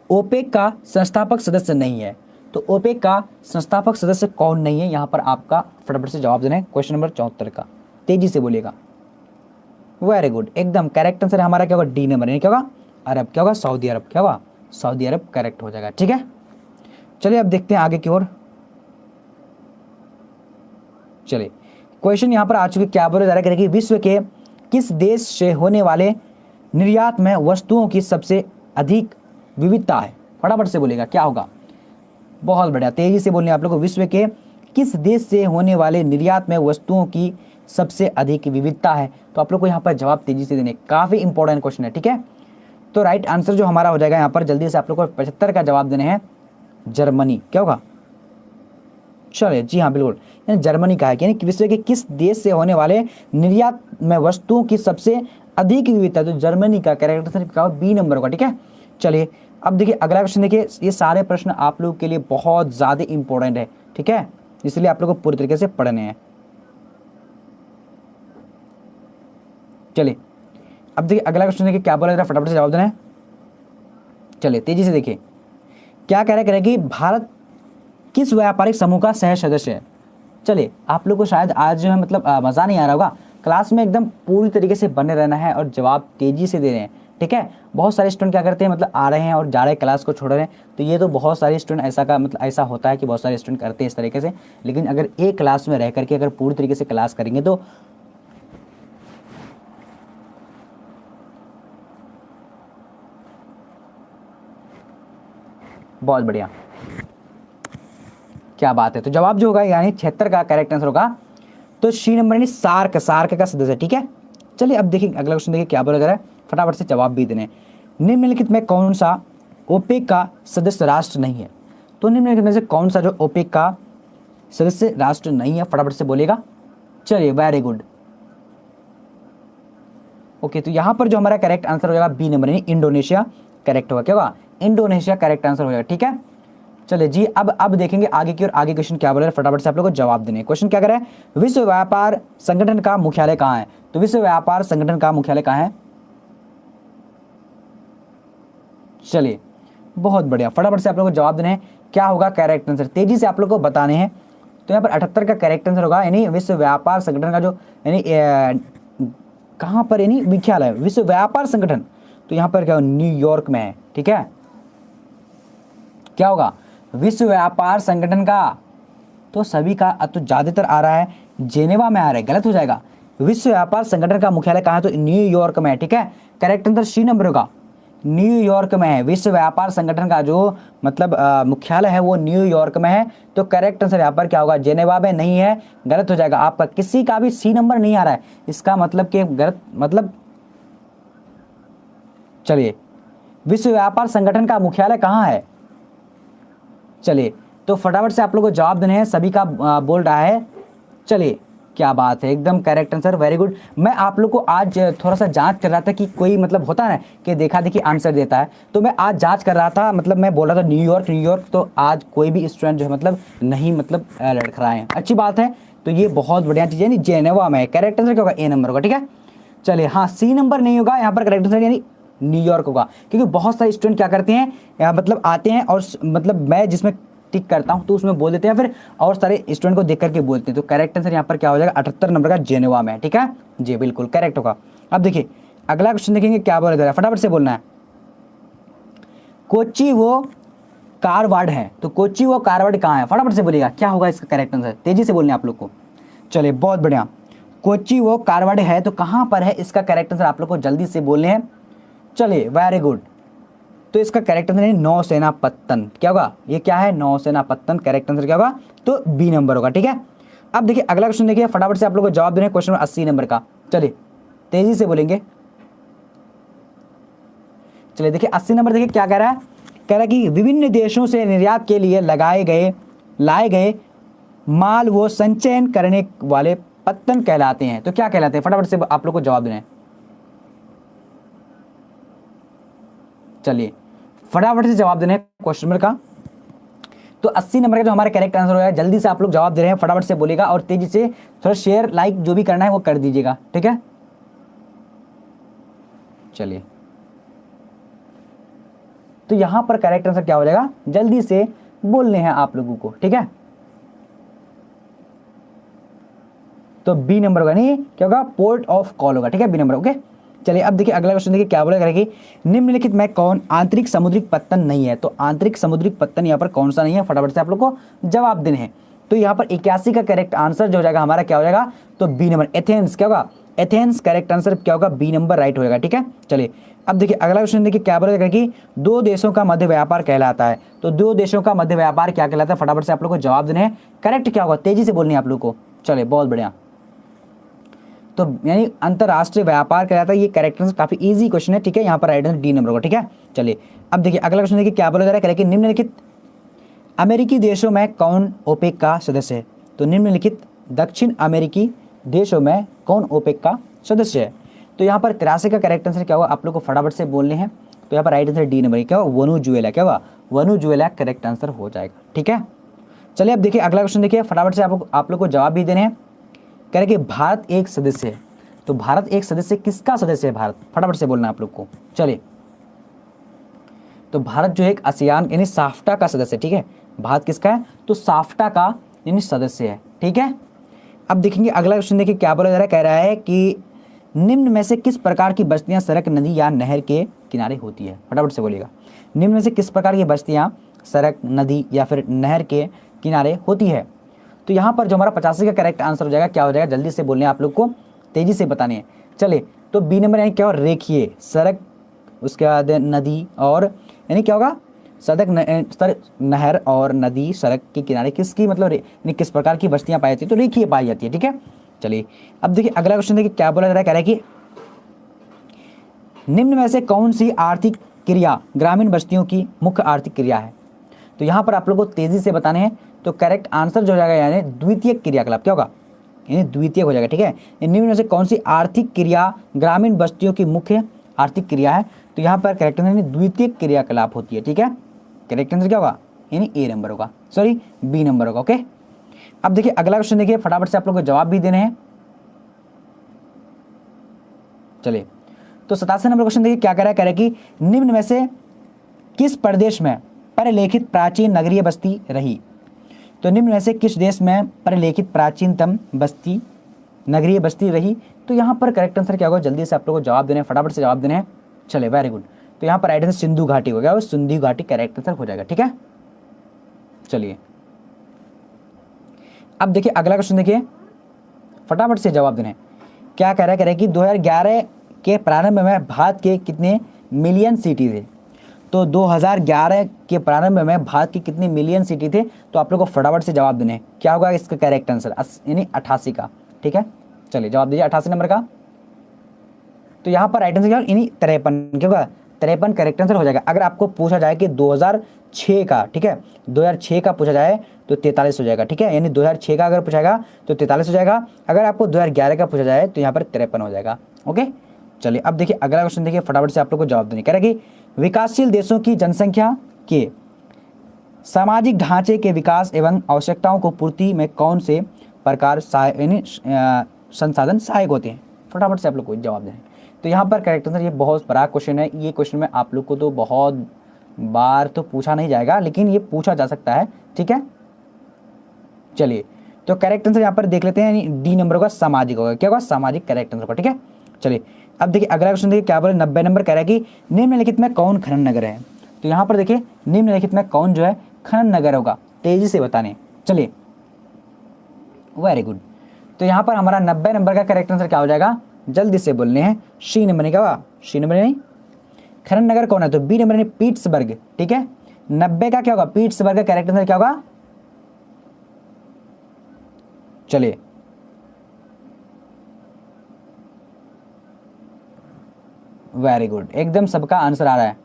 ओपेक का संस्थापक सदस्य नहीं है। तो ओपेक का संस्थापक सदस्य कौन नहीं है, यहाँ पर आपका फटाफट से जवाब देना है क्वेश्चन नंबर 74 का। तेजी से बोलिएगा। वेरी गुड, एकदम करेक्ट आंसर हमारा क्या होगा, डी नंबर, यानी क्या होगा, अरब। क्या होगा, सऊदी अरब। क्या होगा, सऊदी अरब करेक्ट हो जाएगा। ठीक है, चलिए अब देखते हैं आगे की ओर। चलिए क्वेश्चन यहाँ पर आ चुके, क्या बोला जा रहा है कि विश्व के किस देश से होने वाले निर्यात में वस्तुओं की सबसे अधिक विविधता है। फटाफट से बोलेगा क्या होगा, बहुत बढ़िया, तेजी से बोलने आप लोग को। विश्व के किस देश से होने वाले निर्यात में वस्तुओं की सबसे अधिक विविधता है। तो आप लोग को यहाँ पर जवाब तेजी से देने, काफी इंपॉर्टेंट क्वेश्चन है। ठीक है, तो राइट आंसर जो हमारा हो जाएगा यहाँ पर, जल्दी से आप लोग को 75 का जवाब देने हैं, जर्मनी। क्या होगा, चलिए जी हाँ बिल्कुल, यानी जर्मनी का है, यानी विश्व के किस देश से होने वाले निर्यात में वस्तुओं की सबसे अधिक विविधता, तो जर्मनी का करेक्ट आंसर क्या होगा, बी नंबर होगा। ठीक है, चलिए अब देखिए अगला क्वेश्चन देखिए। ये सारे प्रश्न आप लोगों के लिए बहुत ज़्यादा इंपॉर्टेंट है। ठीक है, इसलिए आप लोगों को पूरी तरीके से पढ़ने हैं। चलिए अब देखिए अगला क्वेश्चन देखिए क्या बोला जा रहा है, फटाफट से जवाब देना है। चलिए तेजी से देखिए क्या कह रहा है कि भारत किस व्यापारिक समूह का सह सदस्य है। चलिए आप लोग को शायद आज जो है मतलब मज़ा नहीं आ रहा होगा, क्लास में एकदम पूरी तरीके से बने रहना है और जवाब तेजी से दे रहे हैं। ठीक है। बहुत सारे स्टूडेंट क्या करते हैं, मतलब आ रहे हैं और जा रहे हैं, क्लास को छोड़ रहे हैं, तो ये तो बहुत सारे स्टूडेंट ऐसा का मतलब ऐसा होता है कि बहुत सारे स्टूडेंट करते हैं इस तरीके से। लेकिन अगर एक क्लास में रह करके अगर पूरी तरीके से क्लास करेंगे तो बहुत बढ़िया, क्या बात है। तो जवाब जो होगा यानी 76 का करेक्ट आंसर होगा तो सी नंबर यानी सार्क, सार्क का सदस्य, ठीक है। चलिए अब देखिए अगला क्वेश्चन, देखिए क्या बोला जा रहा है, फटाफट से जवाब भी देने। निम्नलिखित में कौन सा ओपेक का सदस्य राष्ट्र नहीं है? तो निम्नलिखित में से कौन सा जो ओपेक का सदस्य राष्ट्र नहीं है, फटाफट से बोलेगा। चलिए वेरी गुड, ओके। तो यहां पर जो हमारा करेक्ट आंसर हो जाएगा बी नंबर यानी इंडोनेशिया करेक्ट होगा। क्या होगा? इंडोनेशिया करेक्ट आंसर हो जाएगा, ठीक है। चलिए जी अब देखेंगे आगे की, और आगे क्वेश्चन क्या बोल रहा है, फटाफट से आप लोगों को जवाब देने। क्वेश्चन क्या कर रहा है, विश्व व्यापार संगठन का मुख्यालय कहाँ है? तो विश्व व्यापार संगठन का मुख्यालय कहाँ है? चलिए बहुत बढ़िया, फटाफट से आप लोगों को जवाब देने हैं। क्या होगा करेक्ट आंसर, तेजी से आप लोगों को बताने हैं। तो यहाँ पर 78 का करेक्ट आंसर होगा यानी विश्व व्यापार संगठन का जो यानी कहाँ पर यानी मुख्यालय विश्व व्यापार संगठन, तो यहाँ पर क्या न्यूयॉर्क में है, ठीक है। क्या होगा? विश्व व्यापार संगठन का, तो सभी का तो ज्यादातर आ रहा है जेनेवा में आ रहा है, गलत हो जाएगा। विश्व व्यापार संगठन का मुख्यालय कहाँ है? तो न्यूयॉर्क में है, ठीक है। करेक्ट आंसर सी नंबर होगा, न्यूयॉर्क में है। विश्व व्यापार संगठन का जो मतलब मुख्यालय है वो न्यूयॉर्क में है। तो करेक्ट आंसर यहाँ पर क्या होगा, जेनेवा में नहीं है, गलत हो जाएगा आपका। किसी का भी सी नंबर नहीं आ रहा है, इसका मतलब कि गलत मतलब। चलिए विश्व व्यापार संगठन का मुख्यालय कहाँ है? चलिए तो फटाफट से आप लोगों को जवाब देने हैं, सभी का बोल रहा है। चलिए क्या बात है, एकदम करेक्ट आंसर, वेरी गुड। मैं आप लोग को आज थोड़ा सा जांच कर रहा था कि कोई मतलब होता है ना कि देखा देखी आंसर देता है, तो मैं आज जांच कर रहा था, मतलब मैं बोल रहा था न्यूयॉर्क न्यूयॉर्क, तो आज कोई भी स्टूडेंट जो है मतलब नहीं मतलब लड़खड़ाए हैं, अच्छी बात है। तो ये बहुत बढ़िया चीज़ है, यानी जेनेवा में। करेक्ट आंसर क्या होगा? ए नंबर होगा, ठीक है। चलिए हाँ, सी नंबर नहीं होगा यहाँ पर, करेक्ट आंसर यानी न्यूयॉर्क होगा। क्योंकि बहुत सारे स्टूडेंट क्या करते हैं मतलब आते हैं और मतलब मैं जिसमें टिक करता हूं तो उसमें बोल देते हैं, फिर और सारे स्टूडेंट को देख करके बोलते हैं। तो करेक्ट आंसर यहाँ पर क्या हो जाएगा, 78 नंबर का जेनेवा में, ठीक है जी, बिल्कुल करेक्ट होगा। अब देखिए अगला क्वेश्चन देखेंगे क्या बोला जा रहा है, फटाफट से बोलना है। कोच्चि वो कारवाड़ है, तो कोच्चि वो कारवाड़ कहाँ है? फटाफट से बोलिएगा क्या होगा इसका करेक्ट आंसर, तेजी से बोलने आप लोग को। चलिए बहुत बढ़िया, कोच्चि वो कारवाड़ है तो कहाँ पर है, इसका करेक्ट आंसर आप लोग को जल्दी से बोलने हैं। चलिए वेरी गुड, तो इसका करेक्ट आंसर है नौसेनापत्तन। क्या होगा? ये क्या है? नौसेनापत्तन। करेक्ट आंसर क्या होगा? तो बी नंबर होगा, ठीक है। अब देखिए अगला क्वेश्चन देखिए, फटाफट से आप लोगों को जवाब देने, क्वेश्चन 80 नंबर का। चलिए तेजी से बोलेंगे। चलिए देखिए 80 नंबर देखिए क्या कह रहा है, कह रहा है कि विभिन्न देशों से निर्यात के लिए लाए गए माल वो संचयन करने वाले पत्तन कहलाते हैं। तो क्या कहलाते हैं? फटाफट से आप लोग को जवाब देना है। चलिए फटाफट से जवाब देने क्वेश्चन नंबर का। तो 80 नंबर का जो हमारा करेक्ट आंसर होगा, जल्दी से आप लोग जवाब दे रहे हैं, फटाफट से बोलेगा और तेजी से थोड़ा शेयर लाइक जो भी करना है वो कर दीजिएगा, ठीक है। चलिए तो यहां पर करेक्ट आंसर क्या हो जाएगा, जल्दी से बोलने हैं आप लोगों को, ठीक है। तो बी नंबर होगा, नहीं क्या होगा, पोर्ट ऑफ कॉल होगा, ठीक है, बी नंबर। ओके चलिए अब देखिए अगला क्वेश्चन देखिए क्या बोला कि निम्नलिखित में कौन आंतरिक समुद्रिक पत्तन नहीं है। तो आंतरिक समुद्रिक पत्तन यहाँ पर कौन सा नहीं है, फटाफट से आप लोग को जवाब देने हैं। तो यहाँ पर 81 का करेक्ट आंसर जो हो जाएगा हमारा क्या हो जाएगा, तो बी नंबर एथेंस। क्या होगा? एथेंस। करेक्ट आंसर क्या होगा, बी नंबर राइट हो जाएगा, ठीक है। चलिए अब देखिए अगला क्वेश्चन देखिए क्या बोला कि दो देशों का मध्य व्यापार कहलाता है। तो दो देशों का मध्य व्यापार क्या कहलाता है, फटाफट से आप लोग को जवाब देने हैं। करेक्ट क्या होगा, तेजी से बोलनी है आप लोग को। चलिए बहुत बढ़िया, तो यानी अंतरराष्ट्रीय व्यापार कहलाता है, ये करेक्ट आंसर काफी इजी क्वेश्चन है, ठीक है। यहाँ पर राइट आंसर डी नंबर होगा, ठीक है। चलिए अब देखिए अगला क्वेश्चन देखिए क्या बोला जा रहा है कि निम्नलिखित अमेरिकी देशों में कौन ओपेक का सदस्य है। तो निम्नलिखित दक्षिण अमेरिकी देशों में कौन ओपेक का सदस्य है। तो यहाँ पर 83 का करेक्ट आंसर क्या होगा, आप लोग को फटाफट से बोलने हैं। तो यहाँ पर राइट आंसर डी नंबर क्या होगा, वेनेजुएला। क्या होगा, वेनेजुएला करेक्ट आंसर हो जाएगा, ठीक है। चलिए अब देखिए अगला क्वेश्चन देखिए, फटाफट से आप लोग को जवाब भी देने हैं। कह रहे कि भारत एक सदस्य है। तो भारत एक सदस्य, किसका सदस्य है भारत, फटाफट से बोलना आप लोग को। चलिए तो भारत जो है एक आसियान यानी साफ्टा का सदस्य, ठीक है। भारत किसका है, तो साफ्टा का यानी सदस्य है, ठीक है। अब देखेंगे अगला क्वेश्चन देखिए क्या बोला जा रहा है, कह रहा है कि निम्न में से किस प्रकार की बस्तियां सड़क, नदी या नहर के किनारे होती है? फटाफट से बोलिएगा। निम्न में से किस प्रकार की बस्तियां सड़क, नदी या फिर नहर के किनारे होती है? तो यहाँ पर जो हमारा 85 का करेक्ट आंसर हो जाएगा, क्या हो जाएगा, जल्दी से बोलने आप लोग को, तेजी से बताने हैं। चले, तो बी नंबर यानी क्या हो, रेखीय सड़क, उसके बाद नदी और यानी क्या होगा, सड़क, नहर और नदी सड़क के किनारे किसकी मतलब यानी किस प्रकार की बस्तियां पाई जाती है? तो रेखीय पाई जाती है। ठीक है, चलिए अब देखिए अगला क्वेश्चन देखिए क्या बोला जा रहा है, कह रहा है कि निम्न में से कौन सी आर्थिक क्रिया ग्रामीण बस्तियों की मुख्य आर्थिक क्रिया है? तो यहाँ पर आप लोगों को तेजी से बताने हैं। तो करेक्ट आंसर जो हो जाएगा यानी द्वितीय क्रियाकलाप, क्या होगा, यानी द्वितीय हो जाएगा। ठीक है, निम्न में से कौन सी आर्थिक क्रिया ग्रामीण बस्तियों की मुख्य आर्थिक क्रिया है? तो यहाँ पर करेक्ट आंसर द्वितीय क्रियाकलाप होती है। ठीक है, करेक्ट आंसर क्या होगा, यानी ए नंबर होगा, सॉरी बी नंबर होगा। ओके, अब देखिए अगला क्वेश्चन देखिए, फटाफट से आप लोग को जवाब भी देने हैं। चलिए, तो 87 नंबर क्वेश्चन देखिए क्या कह रहा है, कह रहा है कि निम्न में से किस प्रदेश में परिलेखित प्राचीन नगरीय बस्ती रही? तो निम्न में से किस देश में परिलेखित प्राचीनतम बस्ती नगरीय बस्ती रही? तो यहाँ पर करेक्ट आंसर क्या होगा, जल्दी से आप लोगों को जवाब देने हैं, फटाफट से जवाब देने हैं। चले, वेरी गुड। तो यहाँ पर राइट आंसर सिंधु घाटी हो गया, और सिंधु घाटी करेक्ट आंसर हो जाएगा। ठीक है, चलिए अब देखिए अगला क्वेश्चन देखिए, फटाफट से जवाब देने हैं। क्या कह रहा है कि 2011 के प्रारंभ में भारत के कितने मिलियन सिटी थे? तो 2011 के प्रारंभ में भारत के कितने मिलियन सिटी थे? तो आप लोग को फटाफट से जवाब देने हैं। क्या होगा इसका करेक्ट आंसर, यानी 88 का। ठीक है, चलिए जवाब दीजिए 88 नंबर का। तो यहाँ पर राइट आंसर क्या होगा, यानी 53, क्या होगा, 53 करेक्ट आंसर हो जाएगा। अगर आपको पूछा जाए कि 2006 का, ठीक है, 2006 का पूछा जाए तो 43 हो जाएगा। ठीक है, यानी 2006 का अगर पूछा जाएगा तो 43 हो जाएगा। अगर आपको 2011 का पूछा जाए तो यहाँ पर 53 हो जाएगा। ओके, चलिए अब देखिए अगला क्वेश्चन देखिए, फटाफट से आप लोग को जवाब देने। कह रहा है कि विकासशील देशों की जनसंख्या के सामाजिक ढांचे के विकास एवं आवश्यकताओं को पूर्ति में कौन से प्रकार संसाधन सहायक होते हैं? फटाफट से आप लोग को जवाब दें। तो यहाँ पर करेक्ट आंसर, ये बहुत बड़ा क्वेश्चन है, ये क्वेश्चन में आप लोग को तो बहुत बार तो पूछा नहीं जाएगा, लेकिन ये पूछा जा सकता है। ठीक है, चलिए तो करेक्ट आंसर यहाँ पर देख लेते हैं, डी नंबर होगा, सामाजिक होगा। क्या होगा, सामाजिक करेक्ट आंसर होगा। ठीक है, चलिए अब देखिए अगला क्वेश्चन देखिए क्या बोले, 90 नंबर कह रहा है कि निम्नलिखित में कौन खनन नगर है? तो यहाँ पर देखिए निम्नलिखित में कौन जो है खनन नगर होगा, तेजी से बताने। चलिए, वेरी गुड। तो यहाँ पर हमारा 90 नंबर का करेक्ट आंसर क्या हो जाएगा, जल्दी से बोलने हैं, सी नंबर नहीं, क्या हुआ, सी नंबर नहीं, खनन नगर कौन है? तो बी नंबर नहीं, पीट्सबर्ग। ठीक है, 90 का क्या होगा, पीट्सबर्ग का करेक्ट आंसर क्या होगा? चलिए, वेरी गुड, एकदम सबका आंसर आ रहा है।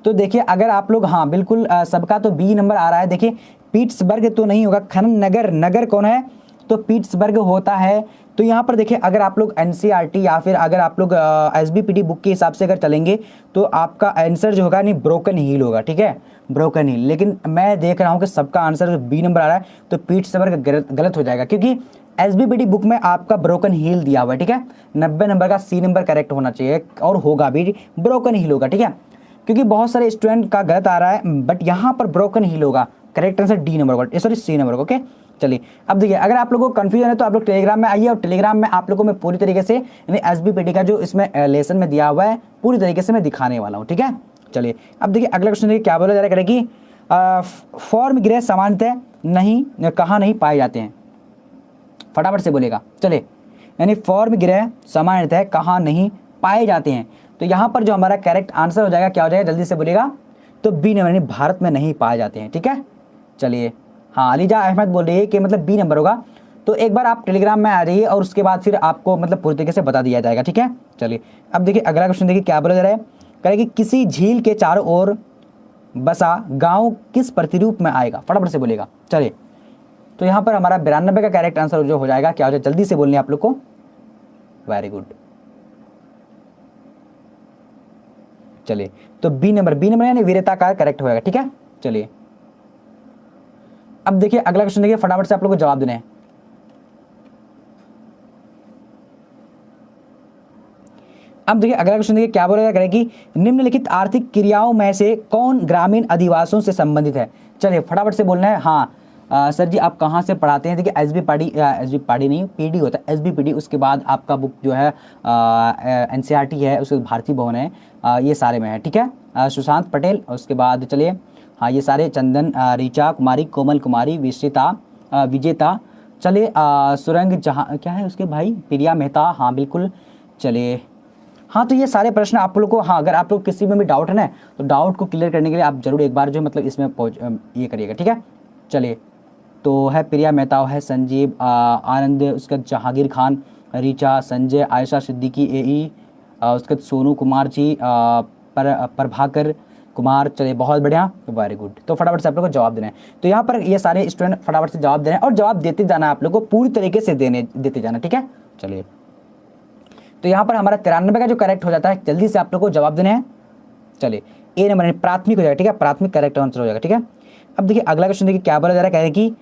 तो देखिए अगर आप लोग, हाँ बिल्कुल सबका तो बी नंबर आ रहा है। देखिए पीट्सबर्ग तो नहीं होगा, खनन नगर, नगर कौन है? तो पीट्सबर्ग होता है। तो यहाँ पर देखिए अगर आप लोग एनसीईआरटी या फिर अगर आप लोग एसबीपीटी बुक के हिसाब से अगर चलेंगे तो आपका आंसर जो होगा नहीं ब्रोकन हील होगा। ठीक है, ब्रोकन हील। लेकिन मैं देख रहा हूँ कि सबका आंसर बी नंबर आ रहा है, तो पीट्सबर्ग गलत हो जाएगा, क्योंकि एसबीपीटी बुक में आपका ब्रोकन हील दिया हुआ है। ठीक है, 90 नंबर का सी नंबर करेक्ट होना चाहिए, और होगा भी ब्रोकन हील होगा। ठीक है, क्योंकि बहुत सारे स्टूडेंट का गलत आ रहा है, बट यहाँ पर ब्रोकन हील होगा, करेक्ट आंसर डी नंबर होगा, सॉरी सी नंबर होगा। ओके, चलिए अब देखिए अगर आप लोगों को कंफ्यूजन है तो आप लोग टेलीग्राम में आइए, और टेलीग्राम में आप लोगों को मैं पूरी तरीके से यानी एसबीपीटी का जो इसमें लेसन में दिया हुआ है पूरी तरीके से मैं दिखाने वाला हूँ। ठीक है, चलिए अब देखिए अगला क्वेश्चन देखिए क्या बोला जा रहा है कि फॉर्म गृह सामान्यतः नहीं कहाँ नहीं पाए जाते हैं? फटाफट से बोलेगा। चलिए, यानी फॉर्म गृह सामान्यतः कहाँ नहीं पाए जाते हैं? तो यहाँ पर जो हमारा करेक्ट आंसर हो जाएगा क्या हो जाएगा, जल्दी से बोलेगा, तो बी नंबर यानी भारत में नहीं पाए जाते हैं। ठीक है, चलिए, हाँ अलीजा अहमद बोल रही है कि मतलब बी नंबर होगा। तो एक बार आप टेलीग्राम में आ जाइए और उसके बाद फिर आपको मतलब पूरी तरीके से बता दिया जाएगा। ठीक है, चलिए अब देखिए अगला क्वेश्चन देखिए क्या बोला जा रहा है, कहें कि किसी झील के चारों ओर बसा गाँव किस प्रतिरूप में आएगा? फटाफट से बोलेगा। चलिए, तो यहाँ पर हमारा 92 का करेक्ट आंसर जो हो जाएगा क्या हो जाएगा, जल्दी से बोलने आप लोग को। वेरी गुड, चलिए तो बी नंबर यानी वीरता का करेक्ट होगा। ठीक है, चलिए अब देखिए अगला क्वेश्चन देखिए, फटाफट से आप लोगों को जवाब देना है। अब देखिए अगला क्वेश्चन देखिए क्या बोला जाएगा कि निम्नलिखित आर्थिक क्रियाओं में से कौन ग्रामीण अधिवासियों से संबंधित है। चलिए फटाफट से बोलना है। हाँ सर जी आप कहाँ से पढ़ाते हैं। देखिए एसबी पाड़ी नहीं पीडी होता है, एसबी पीडी। उसके बाद आपका बुक जो है एनसीईआरटी है, उसके बाद भारती भवन है, ये सारे में है, ठीक है। सुशांत पटेल, उसके बाद चलिए हाँ ये सारे चंदन, ऋचा कुमारी, कोमल कुमारी, विजेता, चलिए सुरंग जहाँ क्या है उसके भाई, प्रिया मेहता, हाँ बिल्कुल। चलिए हाँ तो ये सारे प्रश्न आप लोग को, हाँ अगर आप लोग किसी में भी डाउट है ना तो डाउट को क्लियर करने के लिए आप जरूर एक बार जो मतलब इसमें ये करिएगा, ठीक है। चलिए तो है प्रिया मेहता, है संजीव आनंद, उसके बाद जहांगीर खान, ऋचा, संजय, आयशा सिद्दीकी एई, उसके बाद सोनू कुमार जी, प्रभाकर कुमार। चलिए बहुत बढ़िया, वेरी गुड। तो फटाफट से आप लोग को जवाब देना है। तो यहाँ पर ये सारे स्टूडेंट फटाफट से जवाब दे रहे हैं और जवाब देते जाना है आप लोग को, पूरी तरीके से देते जाना, ठीक है। चलिए तो यहाँ पर हमारा 93 का जो करेक्ट हो जाता है, जल्दी से आप लोग को जवाब देने हैं। चलिए ए नंबर प्राथमिक हो जाएगा, ठीक है, प्राथमिक करेक्ट आंसर हो जाएगा, ठीक है। अब देखिए अगला क्वेश्चन देखिए क्या बोला जा रहा है, कह रहे हैं कि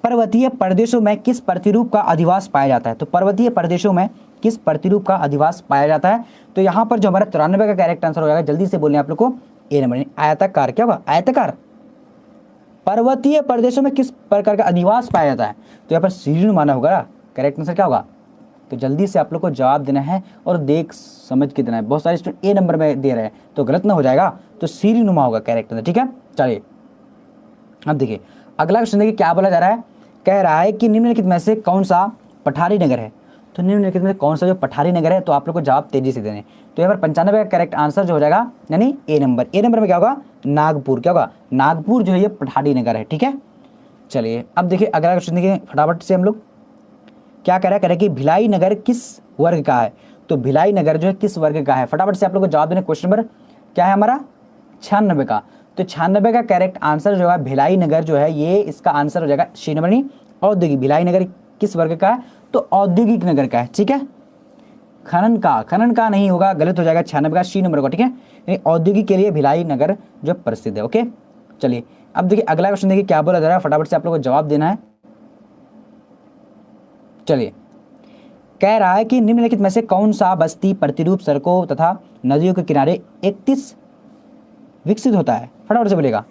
पर्वतीय प्रदेशों में किस प्रतिरूप का अधिवास पाया जाता है। तो पर्वतीय प्रदेशों में किस प्रतिरूप का अधिवास पाया जाता है। तो यहाँ पर जो हमारा 93 का करेक्ट आंसर हो जाएगा, जल्दी से बोलने आप लोग को ए नंबर आयताकार। क्या होगा, आयताकार। पर्वतीय प्रदेशों में किस प्रकार का अधिवास पाया जाता है, तो यहाँ पर सीढ़ीनुमा होगा, करेक्ट आंसर क्या होगा। तो जल्दी से आप लोग को जवाब देना है और देख समझ के देना है। बहुत सारे स्टूडेंट ए नंबर में दे रहे हैं तो गलत ना हो जाएगा, तो सीढ़ीनुमा होगा करेक्ट आंसर, ठीक है। चलिए अब देखिए अगला क्वेश्चन देखिए क्या बोला जा रहा है, कह रहा है कि निम्नलिखित में से कौन सा पठारी नगर है। तो निम्नलिखित में कौन सा जो पठारी नगर है, तो आप लोग को जवाब तेजी से देने। तो यहाँ पर 95 का करेक्ट आंसर जो हो जाएगा यानी ए नंबर। ए नंबर में क्या होगा, नागपुर। क्या होगा, नागपुर जो है ये पठारी नगर है, ठीक है। चलिए अब देखिए अगला क्वेश्चन देखिए फटाफट से हम लोग क्या कह रहे हैं कि भिलाई नगर किस वर्ग का है। तो भिलाई नगर जो है किस वर्ग का है, फटाफट से आप लोग को जवाब देने। क्वेश्चन नंबर क्या है हमारा 96 का। तो 96 का करेक्ट आंसर जो है भिलाई नगर जो है ये इसका आंसर हो जाएगा सी नंबर नहीं औद्योगिक। भिलाई नगर किस वर्ग का है, तो औद्योगिक नगर का है, ठीक है। खनन का नहीं होगा, गलत हो जाएगा, 96 का सी नंबर का, ठीक है। यानी औद्योगिक के लिए भिलाई नगर जो प्रसिद्ध है, ओके। चलिए अब देखिए अगला क्वेश्चन देखिए क्या बोला जा रहा है, फटाफट से आप लोग को जवाब देना है। चलिए कह रहा है कि निम्नलिखित में से कौन सा बस्ती प्रतिरूप सड़कों तथा नदियों के किनारे 31 विकसित होता है, फटाफट से बोलेगा।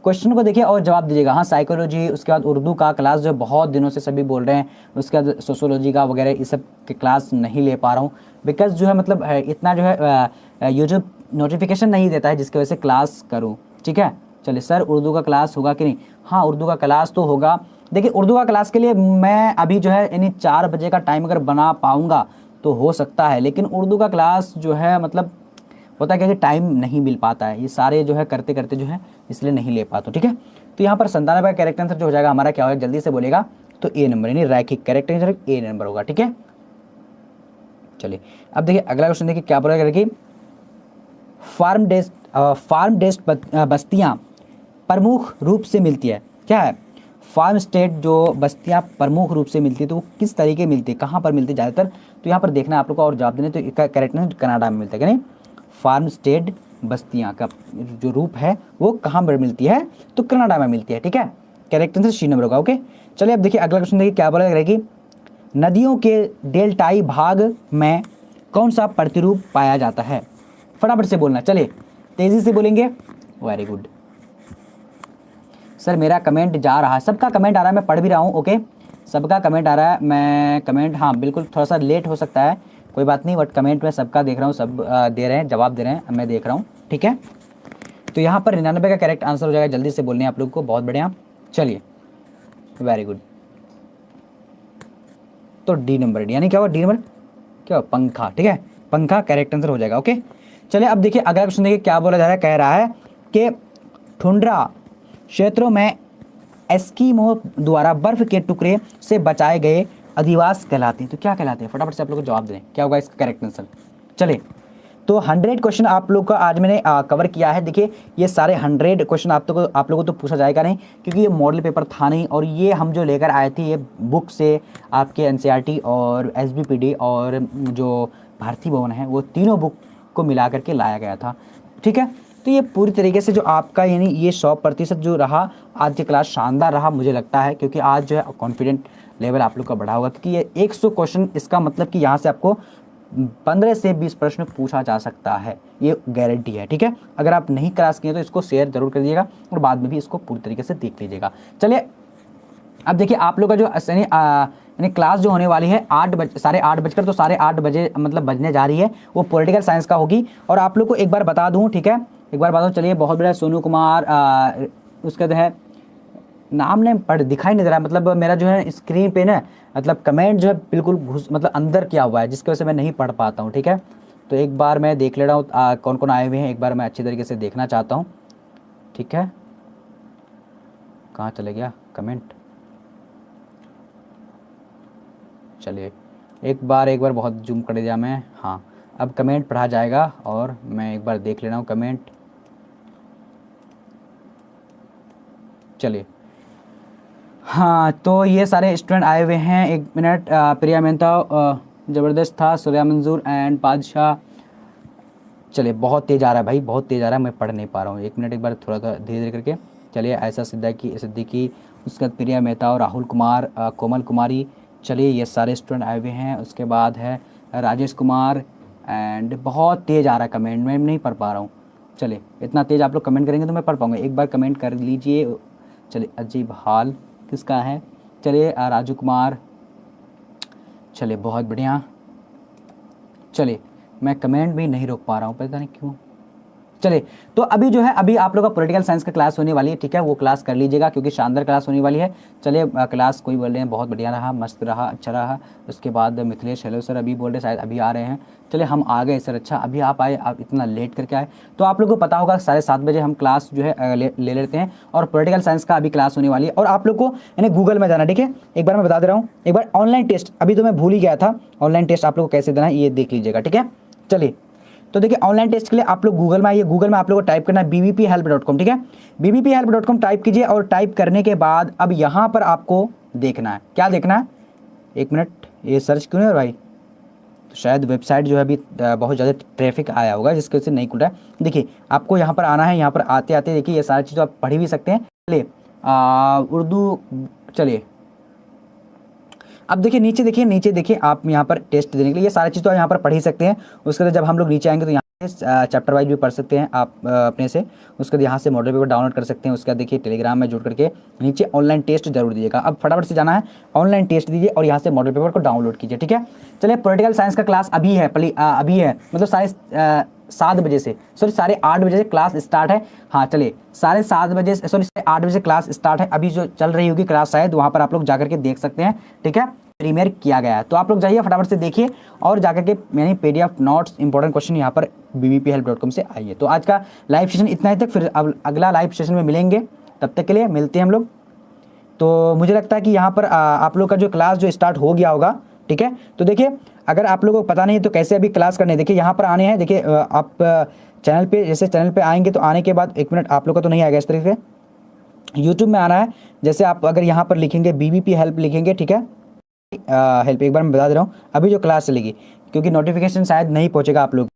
क्वेश्चन को देखिए और जवाब दीजिएगा। हाँ साइकोलॉजी, उसके बाद उर्दू का क्लास जो बहुत दिनों से सभी बोल रहे हैं, उसके बाद सोशोलॉजी का वगैरह इस सब के क्लास नहीं ले पा रहा हूँ बिकॉज जो है मतलब इतना जो है यूट्यूब नोटिफिकेशन नहीं देता है जिसकी वजह से क्लास करूँ, ठीक है। चलिए सर उर्दू का क्लास होगा कि नहीं, हाँ उर्दू का क्लास तो होगा। देखिए उर्दू का क्लास के लिए मैं अभी जो है यानी 4 बजे का टाइम अगर बना पाऊँगा तो हो सकता है, लेकिन उर्दू का क्लास जो है मतलब होता है क्या कि टाइम नहीं मिल पाता है, ये सारे जो है करते करते जो है इसलिए नहीं ले पाता, ठीक है। तो यहाँ पर 97 का करेक्ट आंसर जो हो जाएगा हमारा क्या होगा, जल्दी से बोलेगा, तो ए नंबर यानी रैखिक करेक्ट आंसर ए नंबर होगा, ठीक है। चलिए अब देखिए अगला क्वेश्चन देखिए क्या बोला कि फार्म डेस्ट बस्तियाँ प्रमुख रूप से मिलती है। क्या है, फार्म स्टेट जो बस्तियाँ प्रमुख रूप से मिलती है तो वो किस तरीके मिलती है, कहाँ पर मिलती है ज़्यादातर। तो यहाँ पर देखना आप लोग को और जवाब देने। तो इसका करेक्ट आंसर कनाडा में मिलता है, क्या नहीं, फार्म स्टेट बस्तियाँ का जो रूप है वो कहाँ पर मिलती है, तो कनाडा में मिलती है, ठीक है। करेक्ट आंसर सी नंबर होगा, ओके। चलिए अब देखिए अगला क्वेश्चन देखिए क्या बोला कि नदियों के डेल्टाई भाग में कौन सा प्रतिरूप पाया जाता है, फटाफट से बोलना। चलिए तेजी से बोलेंगे, वेरी गुड। सर मेरा कमेंट जा रहा है, सबका कमेंट आ रहा है, मैं पढ़ भी रहा हूँ, ओके। सबका कमेंट आ रहा है, मैं कमेंट हाँ बिल्कुल थोड़ा सा लेट हो सकता है, कोई बात नहीं, बट कमेंट में सबका देख रहा हूँ, सब दे रहे हैं, जवाब दे रहे हैं, मैं देख रहा हूँ, ठीक है। तो यहाँ पर 99 का करेक्ट आंसर हो जाएगा, जल्दी से बोलने आप लोग को, बहुत बढ़िया। चलिए वेरी गुड। तो डी नंबर, यानी क्या हुआ, डी नंबर क्या हुआ, पंखा, ठीक है, पंखा करेक्ट आंसर हो जाएगा, ओके। चलिए अब देखिए अगला क्वेश्चन देखिए क्या बोला जा रहा है, कह रहा है कि टुंड्रा क्षेत्रों में एस्कीमो द्वारा बर्फ के टुकड़े से बचाए गए अधिवास कहलाते हैं। तो क्या कहलाते हैं, फटाफट से आप लोग को जवाब दें, क्या होगा इसका करेक्ट आंसर। चलिए तो 100 क्वेश्चन आप लोग का आज मैंने कवर किया है। देखिए ये सारे 100 क्वेश्चन आप लोगों को तो पूछा जाएगा नहीं, क्योंकि ये मॉडल पेपर था नहीं, और ये हम जो लेकर आए थे ये बुक से आपके एनसीईआरटी और एसबीपीडी और जो भारती भवन है वो तीनों बुक को मिला करके लाया गया था, ठीक है। तो ये पूरी तरीके से जो आपका यानी ये 100% जो रहा आज की क्लास शानदार रहा मुझे लगता है, क्योंकि आज जो है कॉन्फिडेंट लेवल आप लोग का बढ़ा होगा, क्योंकि ये 100 क्वेश्चन, इसका मतलब कि यहाँ से आपको 15 से 20 प्रश्न पूछा जा सकता है, ये गारंटी है। ठीक है, अगर आप नहीं क्लास किए तो इसको शेयर जरूर कर दीजिएगा और बाद में भी इसको पूरी तरीके से देख लीजिएगा। चलिए अब देखिए आप लोग का जो यानी क्लास जो होने वाली है 8:30 बजकर तो 8:30 बजे मतलब बजने जा रही है, वो पॉलिटिकल साइंस का होगी। और आप लोग को एक बार बता दूं, ठीक है, एक बार बता दूं, चलिए बहुत बड़ा सोनू कुमार, उसका जो है नाम ने पढ़ दिखाई नहीं दे रहा, मतलब मेरा जो है स्क्रीन पे ना मतलब कमेंट जो है बिल्कुल मतलब अंदर किया हुआ है, जिसकी वजह से मैं नहीं पढ़ पाता हूँ। ठीक है, तो एक बार मैं देख ले रहा हूँ कौन कौन आए हुए हैं, एक बार मैं अच्छी तरीके से देखना चाहता हूँ। ठीक है, कहाँ चले गया कमेंट, चलिए एक बार बहुत जूम कर दिया मैं। हाँ, अब कमेंट पढ़ा जाएगा और मैं एक बार देख ले रहा हूँ कमेंट। चलिए हाँ, तो ये सारे स्टूडेंट आए हुए हैं। एक मिनट, प्रिया मेहता ज़बरदस्त था, सूर्या मंजूर एंड बादशाह। चलिए बहुत तेज़ आ रहा है भाई, बहुत तेज़ आ रहा है, मैं पढ़ नहीं पा रहा हूँ। एक मिनट, एक बार थोड़ा धीरे धीरे करके। चलिए ऐसा सिद्दीकी, उसके बाद प्रिया मेहता और राहुल कुमार, कोमल कुमारी। चलिए ये सारे स्टूडेंट आए हुए हैं। उसके बाद है राजेश कुमार एंड बहुत तेज़ आ रहा है कमेंट, मैं नहीं पढ़ पा रहा हूँ। चलिए इतना तेज़ आप लोग कमेंट करेंगे तो मैं पढ़ पाऊँगा, एक बार कमेंट कर लीजिए। चलिए अजीब हाल किसका है, चलिए राजू कुमार, चलिए बहुत बढ़िया। चलिए मैं कमेंट भी नहीं रोक पा रहा हूँ, पता नहीं क्यों। चलिए तो अभी जो है, अभी आप लोग का पॉलिटिकल साइंस का क्लास होने वाली है। ठीक है, वो क्लास कर लीजिएगा क्योंकि शानदार क्लास होने वाली है। चलिए क्लास कोई बोल रहे हैं बहुत बढ़िया रहा, मस्त रहा, अच्छा रहा। उसके बाद मिथिलेश, हेलो सर, अभी बोल रहे शायद अभी आ रहे हैं। चलिए हम आ गए सर, अच्छा अभी आप आए, आप इतना लेट करके आए। तो आप लोगों को पता होगा 7:30 बजे हम क्लास जो है ले लेते हैं और पॉलिटिकल साइंस का अभी क्लास होने वाली है। और आप लोग को यानी गूगल में जाना, ठीक है, एक बार मैं बता दे रहा हूँ, एक बार ऑनलाइन टेस्ट, अभी तो मैं भूल ही गया था, ऑनलाइन टेस्ट आप लोग को कैसे देना है ये देख लीजिएगा। ठीक है, चलिए तो देखिए ऑनलाइन टेस्ट के लिए आप लोग गूगल में आइए, गूगल में आप लोगों को टाइप करना है bbphelp.com। ठीक है, bbphelp.com टाइप कीजिए और टाइप करने के बाद अब यहाँ पर आपको देखना है, क्या देखना है, एक मिनट, ये सर्च क्यों नहीं है भाई, तो शायद वेबसाइट जो है अभी बहुत ज़्यादा ट्रैफिक आया होगा जिसकी वजह से नहीं खुल रहा है। देखिए आपको यहाँ पर आना है, यहाँ पर आते आते देखिए ये सारी चीज़ आप पढ़ भी सकते हैं। चलिए उर्दू, चलिए अब देखिए नीचे देखिए आप यहाँ पर टेस्ट देने के लिए ये सारी चीज़ तो यहाँ पर पढ़ ही सकते हैं। उसके बाद जब हम लोग नीचे आएंगे तो यहाँ चैप्टर वाइज भी पढ़ सकते हैं आप अपने से। उसके बाद यहाँ से मॉडल पेपर डाउनलोड कर सकते हैं। उसके बाद देखिए टेलीग्राम में जुड़ करके नीचे ऑनलाइन टेस्ट जरूर दीजिएगा। अब फटाफट से जाना है, ऑनलाइन टेस्ट दीजिए और यहाँ से मॉडल पेपर को डाउनलोड कीजिए। ठीक है, चलिए पॉलिटिकल साइंस का क्लास अभी है, मतलब 7:30 बजे से, सॉरी 8:30 बजे से क्लास स्टार्ट है। हाँ चलिए 7:30 बजे, सॉरी 8 बजे से क्लास स्टार्ट है। अभी जो चल रही होगी क्लास शायद वहाँ पर आप लोग जाकर के देख सकते हैं। ठीक है, प्रीमियर किया गया है, तो आप लोग जाइए फटाफट से देखिए और जाकर के यानी PDF नोट्स इंपॉर्टेंट क्वेश्चन यहाँ पर bbphelp.com से आइए। तो आज का लाइव सेशन इतना ही तक, फिर अब अगला लाइव सेशन में मिलेंगे, तब तक के लिए मिलते हैं हम लोग। तो मुझे लगता है कि यहाँ पर आप लोग का जो क्लास जो स्टार्ट हो गया होगा। ठीक है, तो देखिए अगर आप लोगों को पता नहीं है तो कैसे अभी क्लास करने, देखिए यहाँ पर आने हैं, देखिए आप चैनल पे, जैसे चैनल पे आएंगे तो आने के बाद, एक मिनट, आप लोग का तो नहीं आएगा इस तरीके से, यूट्यूब में आना है। जैसे आप अगर यहाँ पर लिखेंगे BBP हेल्प लिखेंगे, ठीक है, हेल्प, एक बार मैं बता दे रहा हूँ अभी जो क्लास चलेगी, क्योंकि नोटिफिकेशन शायद नहीं पहुँचेगा आप लोग।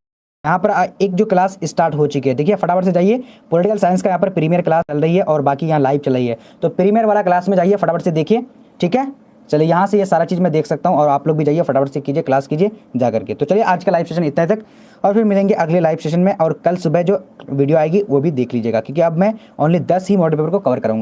यहाँ पर एक जो क्लास स्टार्ट हो चुकी है, देखिए फटाफट से जाइए, पॉलिटिकल साइंस का यहाँ पर प्रीमियर क्लास चल रही है और बाकी यहाँ लाइव चल रही है। तो प्रीमियर वाला क्लास में जाइए, फटाफट से देखिए। ठीक है, चलिए यहाँ से ये सारा चीज़ मैं देख सकता हूँ और आप लोग भी जाइए फटाफट से कीजिए, क्लास कीजिए जा करके। तो चलिए आज का लाइव सेशन इतना तक और फिर मिलेंगे अगले लाइव सेशन में। और कल सुबह जो वीडियो आएगी वो भी देख लीजिएगा, क्योंकि अब मैं ओनली 10 ही मॉडल पेपर को कवर करूँगा।